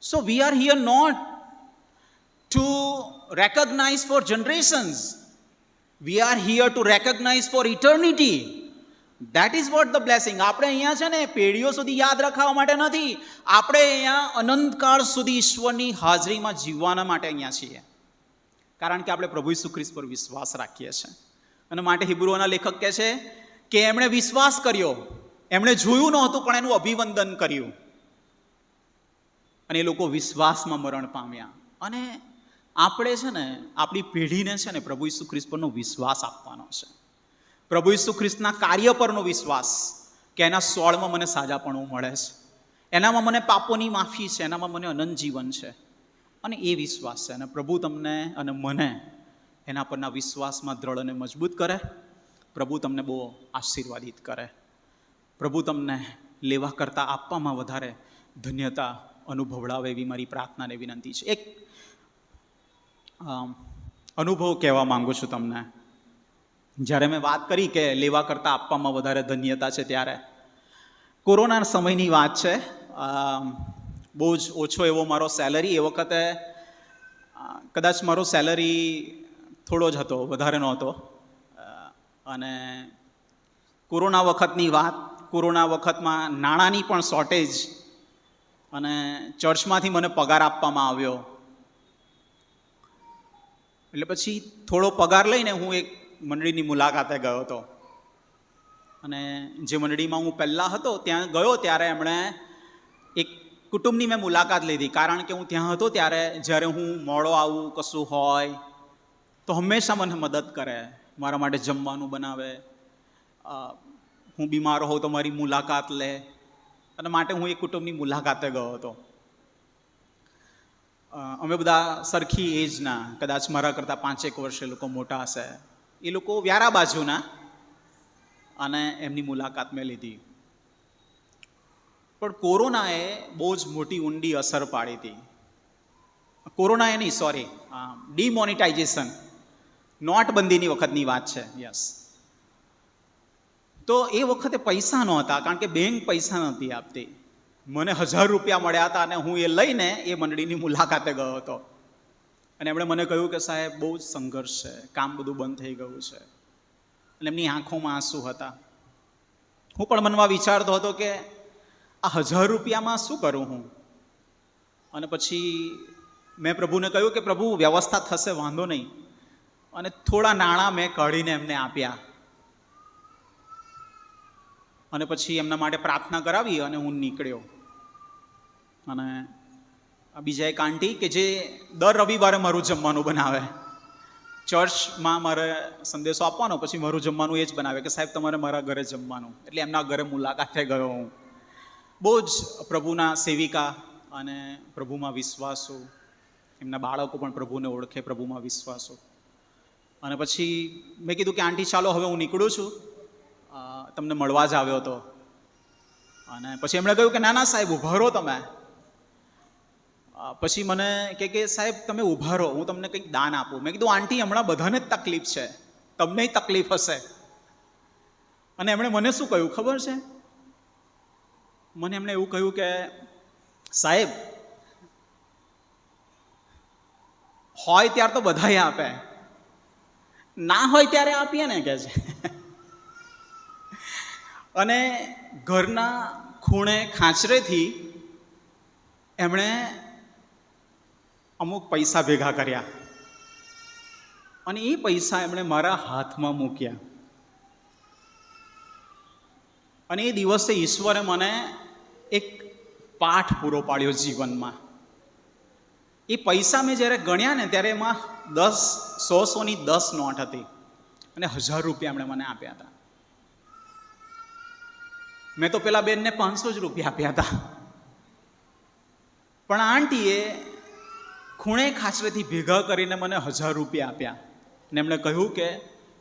So we are here not to recognise for generations, we are here to recognise for eternity. That is what the blessing. આપણે અહીંયા છે ને પેઢીઓ સુધી યાદ રાખવા માટે નથી, આપણે અહીંયા અનંતકાળ સુધી ઈશ્વરની હાજરીમાં જીવવાના માટે અહીંયા છીએ. કારણ કે આપણે પ્રભુ ઈસુ ખ્રિસ્ત પર વિશ્વાસ રાખીએ છીએ. અને માટે હિબ્રુઓના લેખક કહે છે કે એમણે વિશ્વાસ કર્યો, એમણે જોયું નહોતું પણ એનું અભિવંદન કર્યું, અને એ લોકો વિશ્વાસમાં મરણ પામ્યા. અને આપણે છે ને આપણી પેઢીને છે ને પ્રભુ ઈસુ ખ્રિસ્ત પરનો વિશ્વાસ આપવાનો છે. પ્રભુ ઈસુ ખ્રિસ્તના કાર્ય પરનો વિશ્વાસ, કે એના સોળમાં મને સાજાપણું મળે છે, એનામાં મને પાપોની માફી છે, એનામાં મને અનંત જીવન છે. અને એ વિશ્વાસ છે. અને પ્રભુ તમને અને મને એના પરના વિશ્વાસમાં દ્રઢ અને મજબૂત કરે. પ્રભુ તમને બહુ આશીર્વાદિત કરે. પ્રભુ તમને લેવા કરતાં આપવામાં વધારે ધન્યતા અનુભવડાવે એવી મારી પ્રાર્થના અને વિનંતી છે. એક અનુભવ કહેવા માંગુ છું તમને. જ્યારે મેં વાત કરી કે લેવા કરતાં આપવામાં વધારે ધન્યતા છે, ત્યારે કોરોના સમયની વાત છે. બહુ જ ઓછો એવો મારો સેલરી, એ વખતે કદાચ મારો સેલરી થોડો જ હતો, વધારે નહોતો. અને કોરોના વખતની વાત, કોરોના વખતમાં નાણાંની પણ શોર્ટેજ, અને ચર્ચમાંથી મને પગાર આપવામાં આવ્યો. એટલે પછી થોડો પગાર લઈને હું એક મંડળીની મુલાકાતે ગયો હતો. અને જે મંડળીમાં હું પહેલાં હતો ત્યાં ગયો ત્યારે એમણે એક કુટુંબની મેં મુલાકાત લીધી. કારણ કે હું ત્યાં હતો ત્યારે જ્યારે હું મોડો આવું કશું હોય તો હંમેશા મને મદદ કરે, મારા માટે જમવાનું બનાવે, હું બીમાર હોઉં તો મારી મુલાકાત લે. અને માટે હું એક કુટુંબની મુલાકાતે ગયો હતો. અમે બધા સરખી એજના, કદાચ મારા કરતાં 5-1 વર્ષે લોકો મોટા હશે. એ લોકો વ્યારા બાજુના, અને એમની મુલાકાત મેં લીધી. પણ કોરોનાએ બહુ જ મોટી ઊંડી અસર પાડી હતી. કોરોનાએ નહીં, સોરી, ડિમોનિટાઇઝેશન, નોટબંધીની વખતની વાત છે. યસ. તો એ વખતે પૈસા નહોતા, કારણ કે બેંક પૈસા નહોતી આપતી. મને 1000 રૂપિયા મળ્યા હતા, અને હું એ લઈને એ મંડળીની મુલાકાતે ગયો હતો. અને એમણે મને કહ્યું કે સાહેબ બહુ જ સંઘર્ષ છે, કામ બધું બંધ થઈ ગયું છે. અને એમની આંખોમાં આંસુ હતા. હું પણ મનમાં વિચારતો હતો કે આ 1000 રૂપિયામાં શું કરું હું. અને પછી મેં પ્રભુને કહ્યું કે પ્રભુ વ્યવસ્થા થશે, વાંધો નહીં. અને થોડા નાણાં મેં કાઢીને એમને આપ્યા. અને પછી એમના માટે પ્રાર્થના કરાવી અને હું નીકળ્યો. અને બીજા એક આંટી કે જે દર રવિવારે મારું જમવાનું બનાવે, ચર્ચમાં મારે સંદેશો આપવાનો, પછી મારું જમવાનું એ જ બનાવે કે સાહેબ તમારે મારા ઘરે જમવાનું. એટલે એમના ઘરે મુલાકાતે ગયો હું. બહુ જ પ્રભુના સેવિકા અને પ્રભુમાં વિશ્વાસો, એમના બાળકો પણ પ્રભુને ઓળખે, પ્રભુમાં વિશ્વાસો. અને પછી મેં કીધું કે આંટી ચાલો હવે હું નીકળું છું, તમને મળવા જ આવ્યો હતો. અને પછી એમણે કહ્યું કે ના ના સાહેબ ઊભા રહો તમે. પછી મને કે સાહેબ તમે ઊભા રહો, હું તમને કંઈક દાન આપું. મેં કીધું આંટી હમણાં બધાને જ તકલીફ છે, તમને તકલીફ હશે. અને એમણે મને શું કહ્યું ખબર છે? મને એમણે એવું કહ્યું કે સાહેબ હોય ત્યારે તો બધાએ આપે, ના હોય ત્યારે આપીએ ને, કે છે. અને ઘરના ખૂણે ખાંચરેથી એમણે અમુક પૈસા ભેગા કર્યા અને એ પૈસા એમણે મારા હાથમાં મૂક્યા. અને એ દિવસે ઈશ્વરે મને એક પાઠ પૂરો પાડ્યો જીવનમાં. એ પૈસા મેં જ્યારે ગણ્યા ને ત્યારે એમાં 100ની 10 નોટ હતી અને 1000 રૂપિયા એમણે મને આપ્યા હતા. મેં તો પેલા બેનને 500 જ રૂપિયા આપ્યા હતા. પણ આંટીએ ખૂણે ખાચરેથી ભેગા કરીને મને 1000 રૂપિયા આપ્યા અને એમણે કહ્યું કે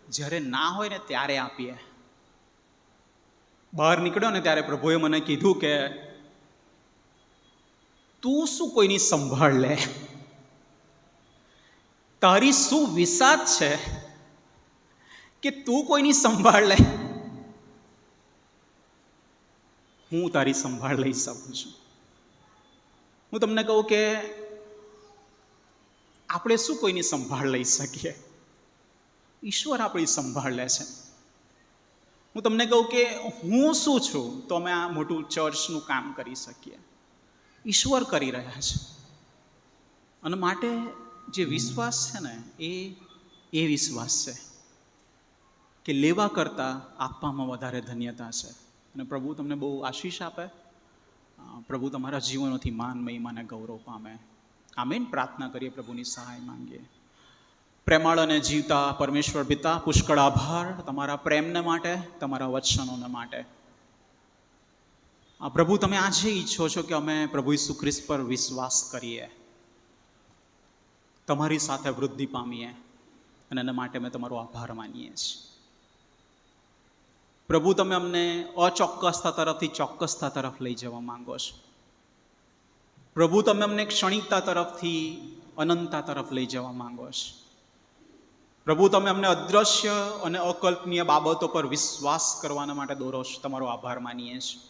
જ્યારે ના હોય ને ત્યારે આપીએ. બહાર નીકળ્યો ને ત્યારે પ્રભુએ મને કીધું કે તું શું કોઈની સંભાળ લે, તારી શું વિસાત છે કે તું કોઈની સંભાળ લે, હું તારી સંભાળ લઈ શકું છું. હું તમને કહું કે આપણે શું કોઈની સંભાળ લઈ શકીએ? ઈશ્વર આપણી સંભાળ લે છે. હું તમને કહું કે હું શું છું તો અમે આ મોટું ચર્ચનું કામ કરી શકીએ? ઈશ્વર કરી રહ્યા છે. અને માટે જે વિશ્વાસ છે ને એ વિશ્વાસ છે કે લેવા કરતાં આપવામાં વધારે ધન્યતા છે. અને પ્રભુ તમને બહુ આશીષ આપે. પ્રભુ તમારા જીવનોથી માન, મહિમા અને ગૌરવ પામે. આમેન. પ્રાર્થના કરીએ, પ્રભુની સહાય માંગીએ. પ્રેમાળ અને જીવતા પરમેશ્વર પિતા, પુષ્કળ આભાર તમારા પ્રેમને માટે, તમારા વચનોને માટે. પ્રભુ તમે આજે ઈચ્છો છો કે અમે પ્રભુ ઈસુ ખ્રિસ્ત પર વિશ્વાસ કરીએ, તમારી સાથે વૃદ્ધિ પામીએ, અને એના માટે અમે તમારો આભાર માનીએ છીએ. પ્રભુ તમે અમને અચોક્કસતા તરફથી ચોક્કસતા તરફ લઈ જવા માંગો છો. પ્રભુ તમે અમને ક્ષણિકતા તરફથી અનંતતા તરફ લઈ જવા માંગો છો. પ્રભુ તમે અમને અદ્રશ્ય અને અકલ્પનીય બાબતો પર વિશ્વાસ કરવાના માટે દોરો છો. તમારો આભાર માનીએ છીએ.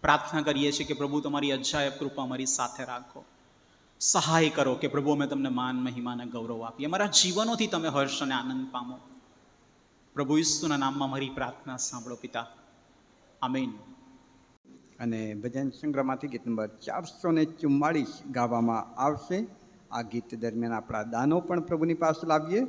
પ્રાર્થના કરીએ છીએ કે પ્રભુ તમારી અજાયબ કૃપા અમારી સાથે રાખો. સહાય કરો કે પ્રભુ અમે તમને માન, મહિમા અને ગૌરવ આપીએ. અમારા જીવનોથી તમે હર્ષ અને આનંદ પામો. પ્રભુ ઈસુના નામમાં મારી પ્રાર્થના સાંભળો પિતા. આમીન. અને ભજન સંગ્રહમાંથી ગીત નંબર 444 ગાવામાં આવશે. આ ગીત દરમિયાન આપણા દાનો પણ પ્રભુની પાસે લાવીએ.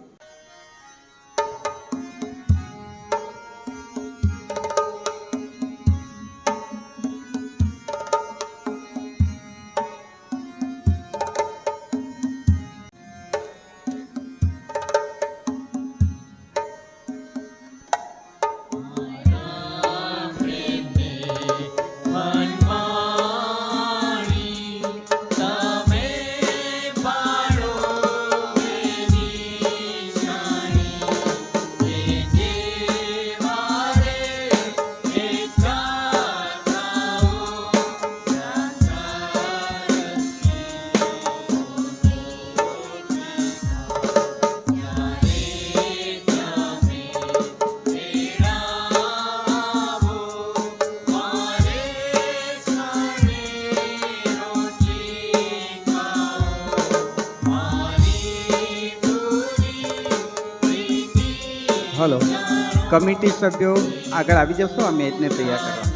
હલો. કમિટી સભ્યો આગળ આવી જશો, અમે એને તૈયાર કરવા.